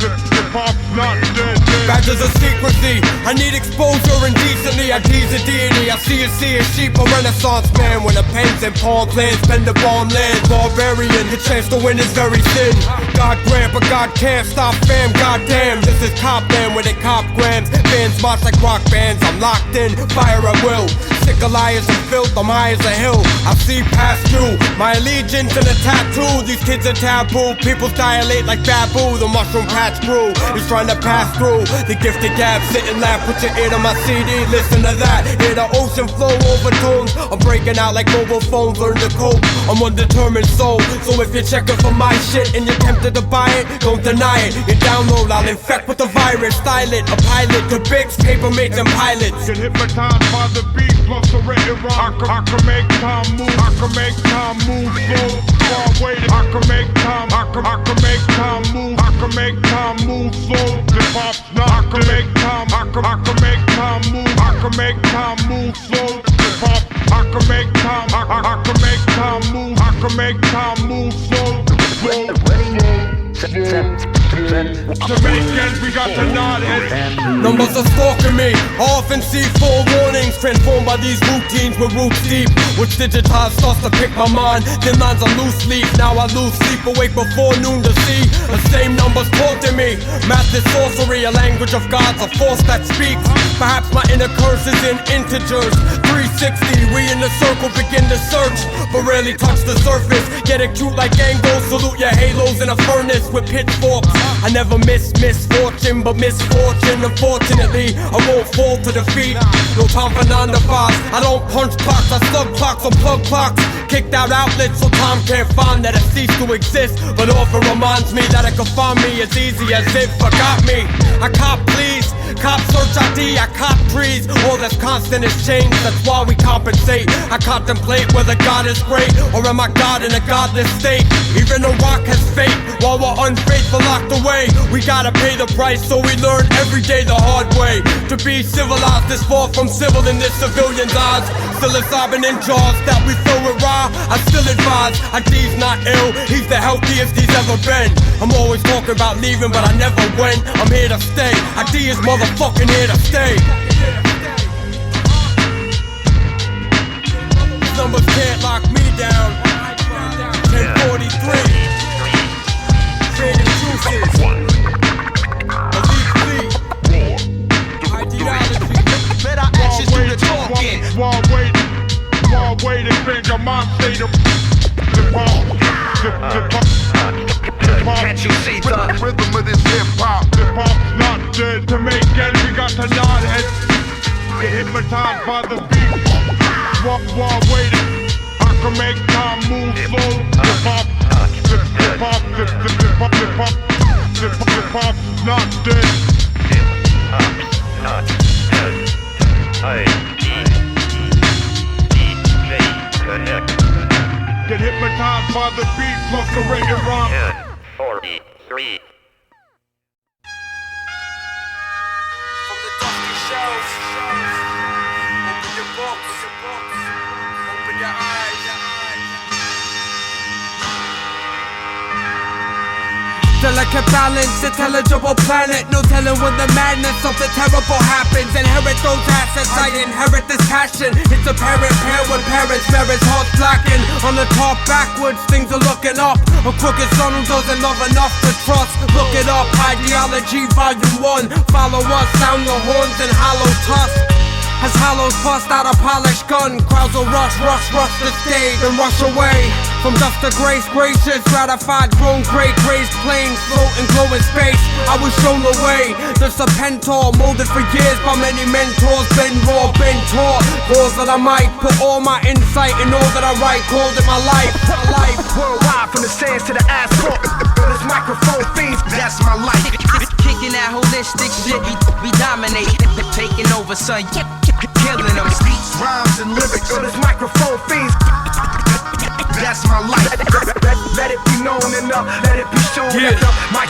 The pop's not dead. Badges of secrecy, I need exposure indecently. IDE's a deity, I see a sheep, a renaissance man. When the pens and palms land, spend the bomb land. Barbarian, the chance to win is very thin. God grant, but God can't stop fam. Goddamn, this is cop land where they cop grams. Fans march like rock bands, I'm locked in, fire at will. Sick of liars and filth, I'm high as a hill. I see past you, my allegiance in a tattoo. These kids are taboo, people dilate like babu. The mushroom patch crew is trying to pass through The gifted gab, sit and laugh, put your ear to my CD, listen to that. Hear the ocean flow overtones. I'm breaking out like mobile phones, learn to cope. I'm undetermined soul, so if you're checking for my shit and you're tempted to buy it, don't deny it. You download, I'll infect with the virus, style it, a pilot to Bigs, paper mates and pilots. Get hypnotized by the beat, plus the written rhyme. I can make time move, I can make time move slow. Far waiting, I can make time, I can make time move, I can make time move slow. The pop's not, I can make time, I can make time move, I can make time move slow. The pop, I can make time, I can make time move, I can make time move slow. Jamaicans, we got the nod. Numbers are stalking me. I often see full warnings transformed by these routines with roots deep. Which digitized starts to pick my mind. Then lines are loose leaf. Now I lose sleep, awake before noon to see the same numbers taunting me. Math is sorcery, a language of gods, a force that speaks. Perhaps my inner curse is in integers. 360, we in the circle begin to search, but rarely touch the surface. Get it cute like angles, salute your halos in a furnace with pitchforks. I never miss misfortune, but misfortune. Unfortunately, I won't fall to defeat. No time for 9 to 5. I don't punch clocks, I slug clocks or plug clocks. Kicked out outlets so time can't find that it ceased to exist. But often reminds me that it could find me as easy as it forgot me. I cop please, cop search ID, I cop trees. All that's constant is change, that's why we compensate. I contemplate whether God is great or am I God in a godless state. Even though Rocc has fate, while we're unfaithful locked away, we gotta pay the price, so we learn every day the hard way. To be civilized is far from civil in this civilian's eyes. Still a sobbing in jaws that we fill with raw. I still advise, ID's not ill, he's the healthiest he's ever been. I'm always talking about leaving, but I never went. I'm here to stay, IDE is motherfucking here to stay. These numbers can't lock me down. 1043. Trading juices. Elite fleet. Ideology. Let our actions do the talking. While waiting, finger my state of Can't you see the rhythm of this hip-hop? Hip-hop's not dead. To make ends, we got to nod heads. Get hypnotized by the beat. While waiting, I can make time move slow. Hip-hop, hip-hop, hip-hop, hip-hop, hip-hop's not dead. Hip-hop's not dead. IDE DJ Connect. Get hypnotized by the beat plus the written rhyme. 10:43. From the dusty shelves, open your books, open your eyes. Delicate balance, intelligible planet. No telling when the madness of the terrible happens. Inherit those assets, I inherit this passion. It's apparent, pair with parents, marriage hearts blackened. On the top backwards, things are looking up. A crooked son who doesn't love enough to trust. Look it up, ideology volume 1. Follow us, sound the horns and hollow tusk. As hollows bust out a polished gun, crowds will rush the stage and rush away. From dust to grace, gracious, gratified, grown great, raised planes, float and glow in space. I was shown the way, the serpentor, molded for years by many mentors, been raw, been taught. Cause that I might put all my insight in all that I write, called it my life. worldwide, from the sands to the asphalt. On this microphone fiends, that's my life. Kicking that holistic shit, we dominate, taking over, son, killing them. Beats, rhymes, and lyrics on this microphone fiends. That's my life. Let it be known enough. Let it be shown enough. My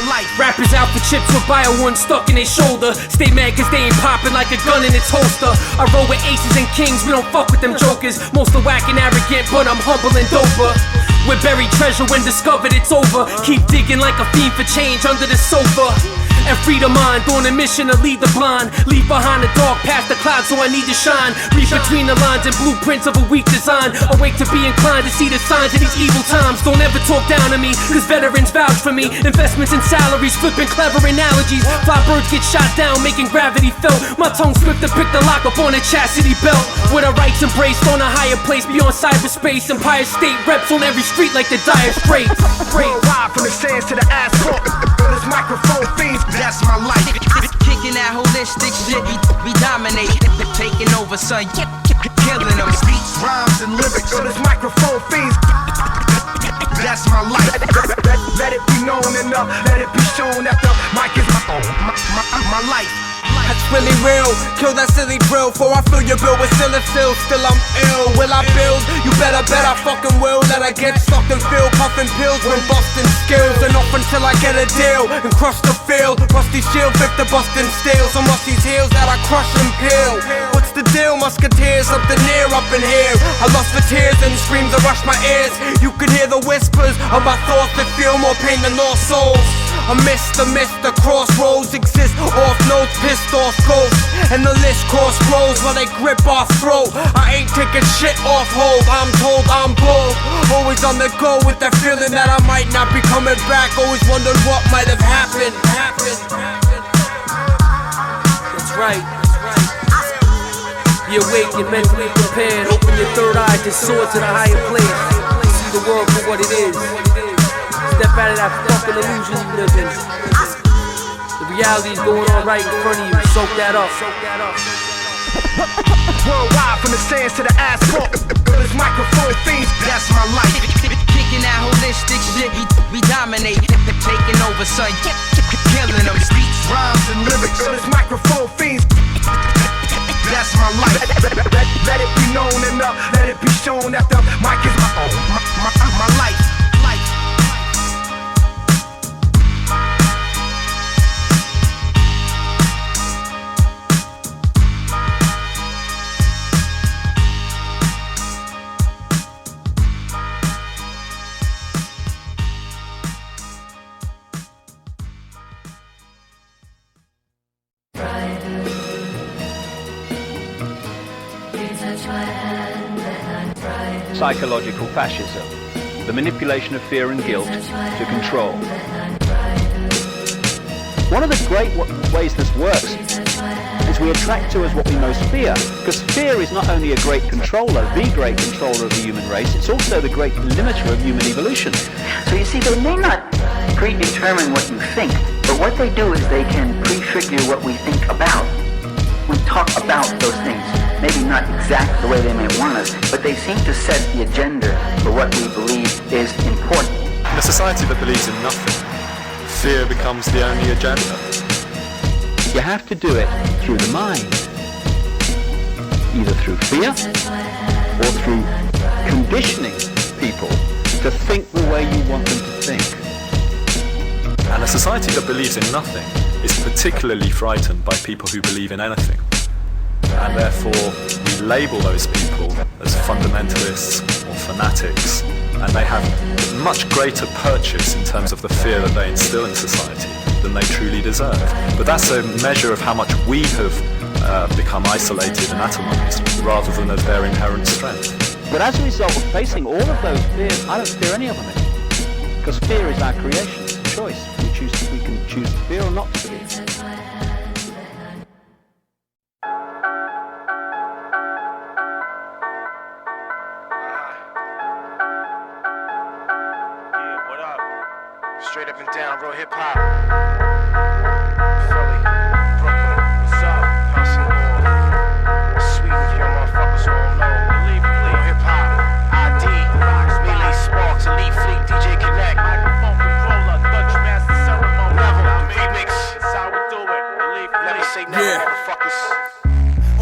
life. Rappers out for chips with bio one stuck in their shoulder. Stay mad cause they ain't popping like a gun in its holster. I roll with aces and kings, we don't fuck with them jokers. Most are whack and arrogant, but I'm humble and doper. With buried treasure when discovered it's over. Keep digging like a fiend for change under the sofa. And free the mind, on a mission to lead the blind. Leave behind the dark past the clouds, so I need to shine. Read between the lines and blueprints of a weak design. Awake to be inclined to see the signs of these evil times. Don't ever talk down to me, cause veterans vouch for me. Investments and salaries, flipping clever analogies. Fly birds get shot down, making gravity felt. My tongue swift to pick the lock up on a chastity belt. With our rights embraced on a higher place beyond cyberspace. Empire State reps on every street like the dire straits. Worldwide, from the sands to the asphalt. this microphone fiends, that's my life. Kicking that holistic shit, we dominate, taking over, son, killing them. Beats, rhymes, and lyrics, this microphone fiends, that's my life. Let it be known enough, let it be shown that the mic is my life. That's really real, kill that silly drill. For I fill your bill with still I'm ill. Will I build? You better bet I fucking will. Let I get stuck and feel, puffing pills when busting skills. And off until I get a deal and crush the field. Rusty shield, Victor busting steel. So Musty's heels that I crush and peel. What's the deal, musketeers? Something near up in here. I lust for tears and screams that rush my ears. You can hear the whispers of my thoughts that feel more pain than lost souls. I miss the crossroads exist. Off notes, pissed off ghosts. And the list course grows while they grip our throat. I ain't taking shit off hold, I'm told I'm bold. Always on the go with that feeling that I might not be coming back. Always wondered what might have happened. That's right. Be awake and mentally prepared. Open your third eye to soar to the higher place. See the world for what it is. Step out of that fucking illusion you live in. The reality's going on right in front of you. Soak that up. Worldwide from the sands to the asphalt. This microphone fiends, that's my life. Kicking that holistic shit, we dominate, taking over, son, killing them. Beats, rhymes, and lyrics. This microphone fiends, that's my life. Let it be known enough, let it be shown that the mic is my life. Psychological fascism, the manipulation of fear and guilt to control. One of the great ways this works is we attract to us what we most fear, because fear is not only a great controller, the great controller of the human race, it's also the great limiter of human evolution. So you see, they may not predetermine what you think, but what they do is they can prefigure what we think about. We talk about those things, maybe not exactly the way they may want us, but they seem to set the agenda for what we believe is important. In a society that believes in nothing, fear becomes the only agenda. You have to do it through the mind, either through fear or through conditioning people to think the way you want them to think. And a society that believes in nothing is particularly frightened by people who believe in anything. And therefore, we label those people as fundamentalists or fanatics, and they have much greater purchase in terms of the fear that they instill in society than they truly deserve. But that's a measure of how much we have become isolated and atomized, rather than of their inherent strength. But as a result of facing all of those fears, I don't fear any of them anymore. Because fear is our creation, it's a choice. We can choose to fear or not to fear. Straight up and down, real hip hop. Philly, Brooklyn, what's up? House and Law. Sweden, if y'all motherfuckers all know. Real hip hop. IDE, Maylay, Spotz, L.I.F.E, DJ Connect. Microphone controller, Dutch master ceremony. Level, the remix. That's how we do it. Never say never, motherfuckers.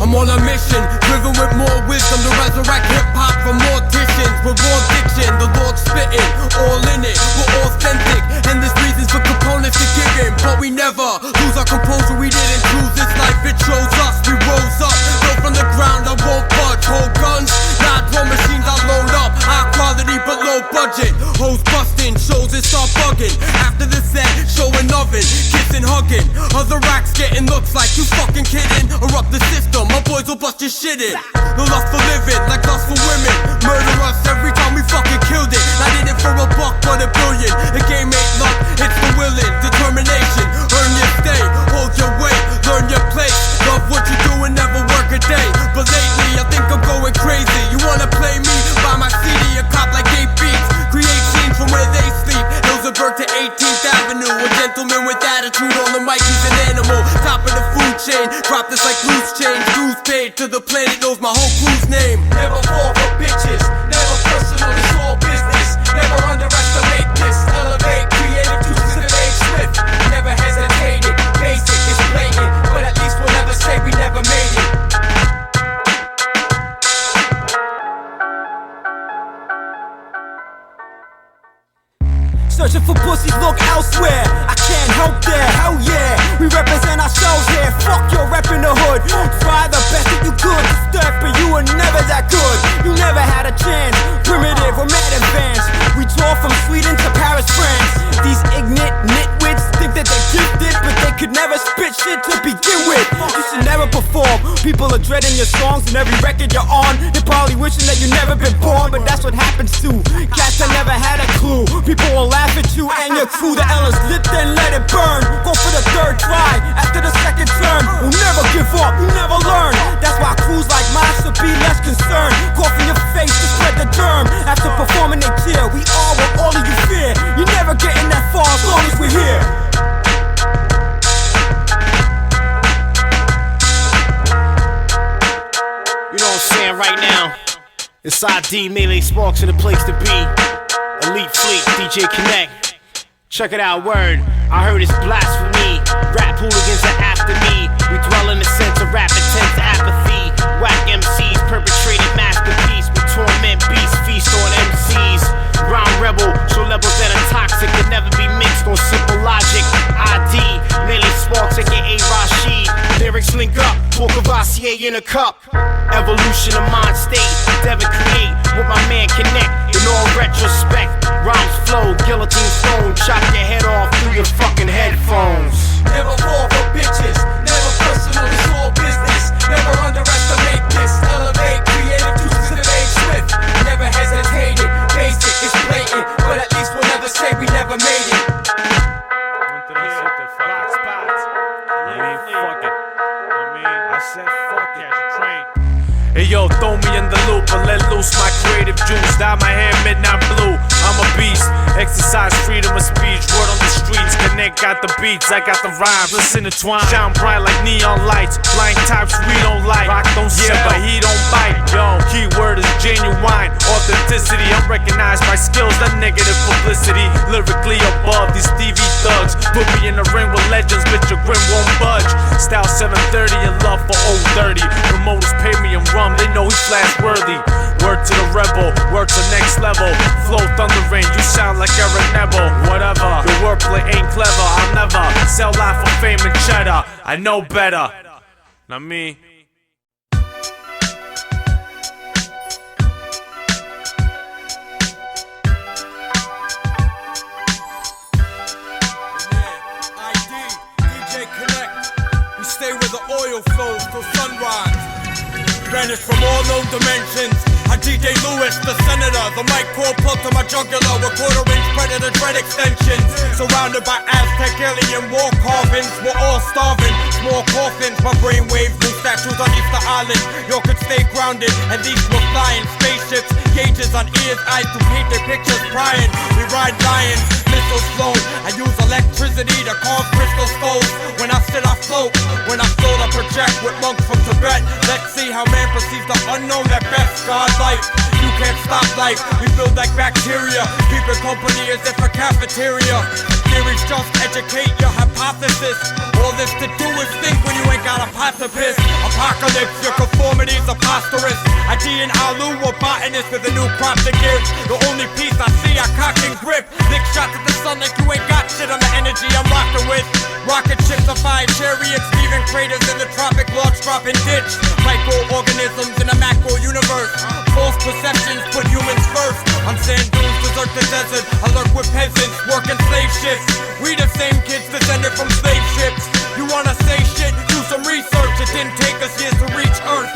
I'm on a mission, driven with more wisdom to resurrect hip-hop from morticians. With raw diction, the Lord spitting, all in it, we're authentic. And there's reasons for components to give in, but we never lose our composure. We didn't choose this life, it chose us. We rose up, built from the ground, I won't budge. Hold guns, not draw machines, I load up. High quality but low budget. Hoes busting, shows it start bugging. After the set, showing oven, kissing, hugging. Other racks getting looks like you fucking kidding. Erupt the system, my boys will bust your shit in. No lust for living, like lust for women. Murder us every time we fucking killed it. Not in it for a buck, but a billion. The game ain't luck, it's the willing, determination. Earn your stay, hold your weight, learn your place. Love what you do and never work a day. But lately I think I'm going crazy. You wanna play me? Buy my CD, a cop like 8 beats. Create scenes from where they sleep. Hilsenberg to 18th Avenue. A gentleman Drop this like loose change, dues paid to the planet knows my whole crew's name. Never fall for bitches, never personal, it's all business. Never underestimate this, elevate, creative juices in age swift. Never hesitated, basic, it's blatant, but at least we'll never say we never made it. Searching for pussies, look elsewhere. I can't help that, hell yeah. We represent ourselves here, fuck your rep in the hood. Try the best that you could, step, but you were never that good. You never had a chance, primitive or mad advanced. We tore from Sweden to Paris, France. These ignorant nitwits think that they're gifted, but they could never spit shit to begin with. You should never perform, people are dreading your songs and every record you're on. They're probably wishing that you never been born, but that's what happens to cats that never had a clue. People will laugh at you and your crew. The L is lit, then let it burn. Go for the third try after the second term. We'll never give up, you never learn. That's why crews like mine should be less concerned. Cough in your face to spread the germ. After performing they cheer, we are what all of you fear. You're never getting that far as long as we're here. You know what I'm saying right now? It's IDE, Maylay, Spotz, and the place to be. L.I.F.E, DJ Connect. Check it out, word. I heard it's blasphemy. Rap hooligans are after me. We dwell in the sense of rap intense apathy. Whack MCs, perpetrated masterpiece. We torment beasts, feast on MCs. Rhyme rebel, show levels that are toxic, can never be mixed on simple logic. IDE, Maylay, Spotz, aka Rashid. Lyrics link up, pour Cavassier in a cup. Evolution of mind state, Devin create with my man Connect. In all retrospect, rhymes flow, guillotine stone, chop your head off through your fucking headphones. Never fall for bitches, never personal, it's all business. Never underestimate this, elevate, creative juices in age swift. Never hesitated, basic, it's blatant, but at least we'll never say we never made it. Hey yo, throw me in the loop and let loose my creative juice. Dye my hair midnight blue, I'm a beast. Exercise freedom of speech, word on the streets. Connect got the beats, I got the rhymes. Let's intertwine, shine bright like neon lights. Flying types we don't like, rock don't sell, but he don't bite. Yo, keyword is genuine, authenticity. I'm recognized by skills, not negative publicity. Lyrically above these TV thugs. Put me in the ring with legends, bitch your grin won't budge. Style 730 and love for old 30. Promoters pay me in rum, they know he's flash worthy. Word to the rebel, word to next level. Flow thunder rain, you sound like Aaron Neville. Whatever, your wordplay ain't clever. I'll never sell life for fame and cheddar. I know better. Not me. IDE DJ Connect. We stay where the oil flows till sunrise. Vanished from all known dimensions. I DJ Lewis, the senator. The mic cord plugged to my jugular with quarter-inch predator dread extensions. Surrounded by Aztec alien war carvings. We're all starving, small coffins. My brain waves, new statues on Easter Island. Y'all could stay grounded, at least we're flying. Spaceships, gauges on ears, eyes to paint their pictures prying. We ride lions, missiles float. I use electricity to carve crystal skulls. When I sit, I float. When I float, I project with monks from Tibet. Let's see how man perceives the unknown at best. God's life, you can't stop life. We build like bacteria, keep it company as if a cafeteria. Theories just educate your hypothesis. All this to do is think when you ain't got a pot to piss. Apocalypse, your conformity's preposterous. IDE and Alu were botanists with a new crop to give. The only piece I see, I cock and grip. Lick shots at the sun like you ain't got shit on the energy I'm rocking with. Rocket ships are fire chariots, leaving craters in the tropic, large dropping ditch. Microorganisms in a macro universe. False perceptions put humans first. On sand dunes, desert the desert. I lurk with peasants, working slave ships. We the same kids descended from slave ships. You wanna say shit? Do some research. It didn't take us years to reach Earth.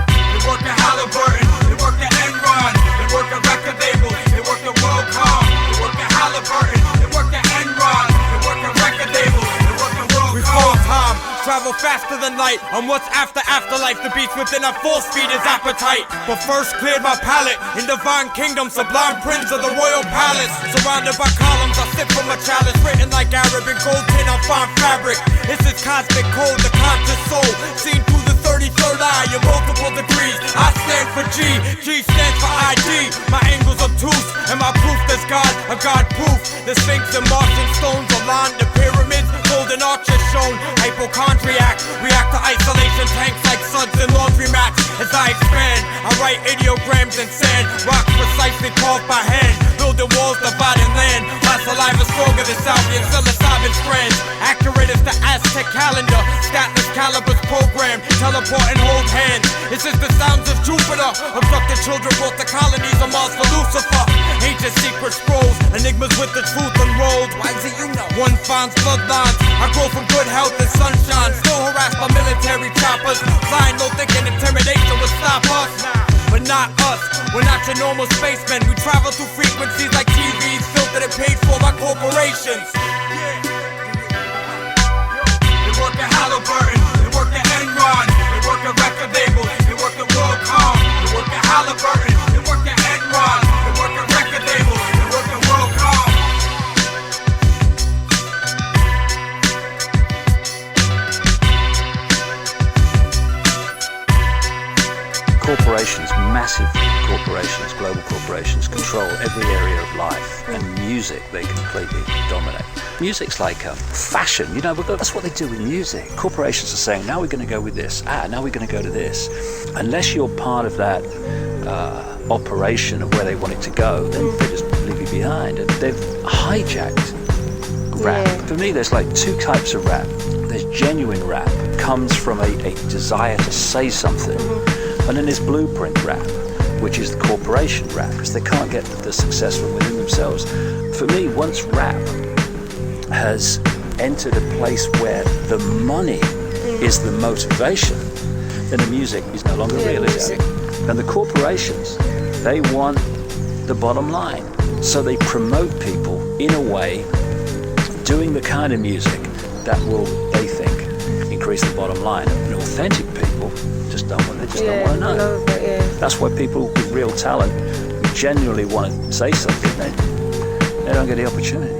They work at Halliburton, they work at Enron, they work at record labels, they work at WorldCom, they work at Halliburton, they work at Enron, they work at record labels, they work at WorldCom. We full time, travel faster than light. On what's after afterlife, the beast within our force feed is appetite. But first cleared my palate in divine kingdom, sublime prince of the royal palace. Surrounded by columns, I sip from a chalice, written like Arabic gold tin on fine fabric. This is cosmic code, the conscious soul, seen through the 33rd eye in multiple degrees. I stand for G, G stands for ID. My angle's obtuse, and my proof there's God, a God proof. The Sphinx and Martian stones align the pyramids, golden arches shown. Hypochondriac, react to isolation tanks like suds and laundromats. As I expand, I write ideograms in sand, rocks precisely carved by hand, building walls dividing land. My saliva stronger than Salvian psilocybin strands, accurate as the Aztec calendar. Statless calibers program, teleport and hold hands. This is the sounds of Jupiter. Abducted children brought to colonies on Mars for Lucifer. Ancient secret scrolls, enigmas with the truth unrolled. Why is it you know? One finds bloodlines. I grow from good health and sunshine. Still harassed by military choppers. Flying low, thinking intimidation would stop us. But not us, we're not your normal spacemen. We travel through frequencies like TVs, filtered and paid for by corporations. They work at Halliburton, they work at Enron, they work at record labels, they work at WorldCom, they work at Halliburton, they work at Enron, they work at record labels, they work at WorldCom. Corporations, massive corporations, global corporations control every area of life, and music they completely dominate. Music's like fashion, you know, that's what they do with music. Corporations are saying, now we're going to go with this, now we're going to go to this. Unless you're part of that operation of where they want it to go, then they just leave you behind. And they've hijacked rap. Yeah. For me, there's like two types of rap. There's genuine rap, comes from a desire to say something. And then there's blueprint rap, which is the corporation rap, because they can't get the success from within themselves. For me, once rap has entered a place where the money is the motivation, then the music is no longer realistic. And the corporations, they want the bottom line. So they promote people in a way, doing the kind of music that will, they think, increase the bottom line. And authentic people just don't want to know. That's why people with real talent who genuinely want to say something, they don't get the opportunity.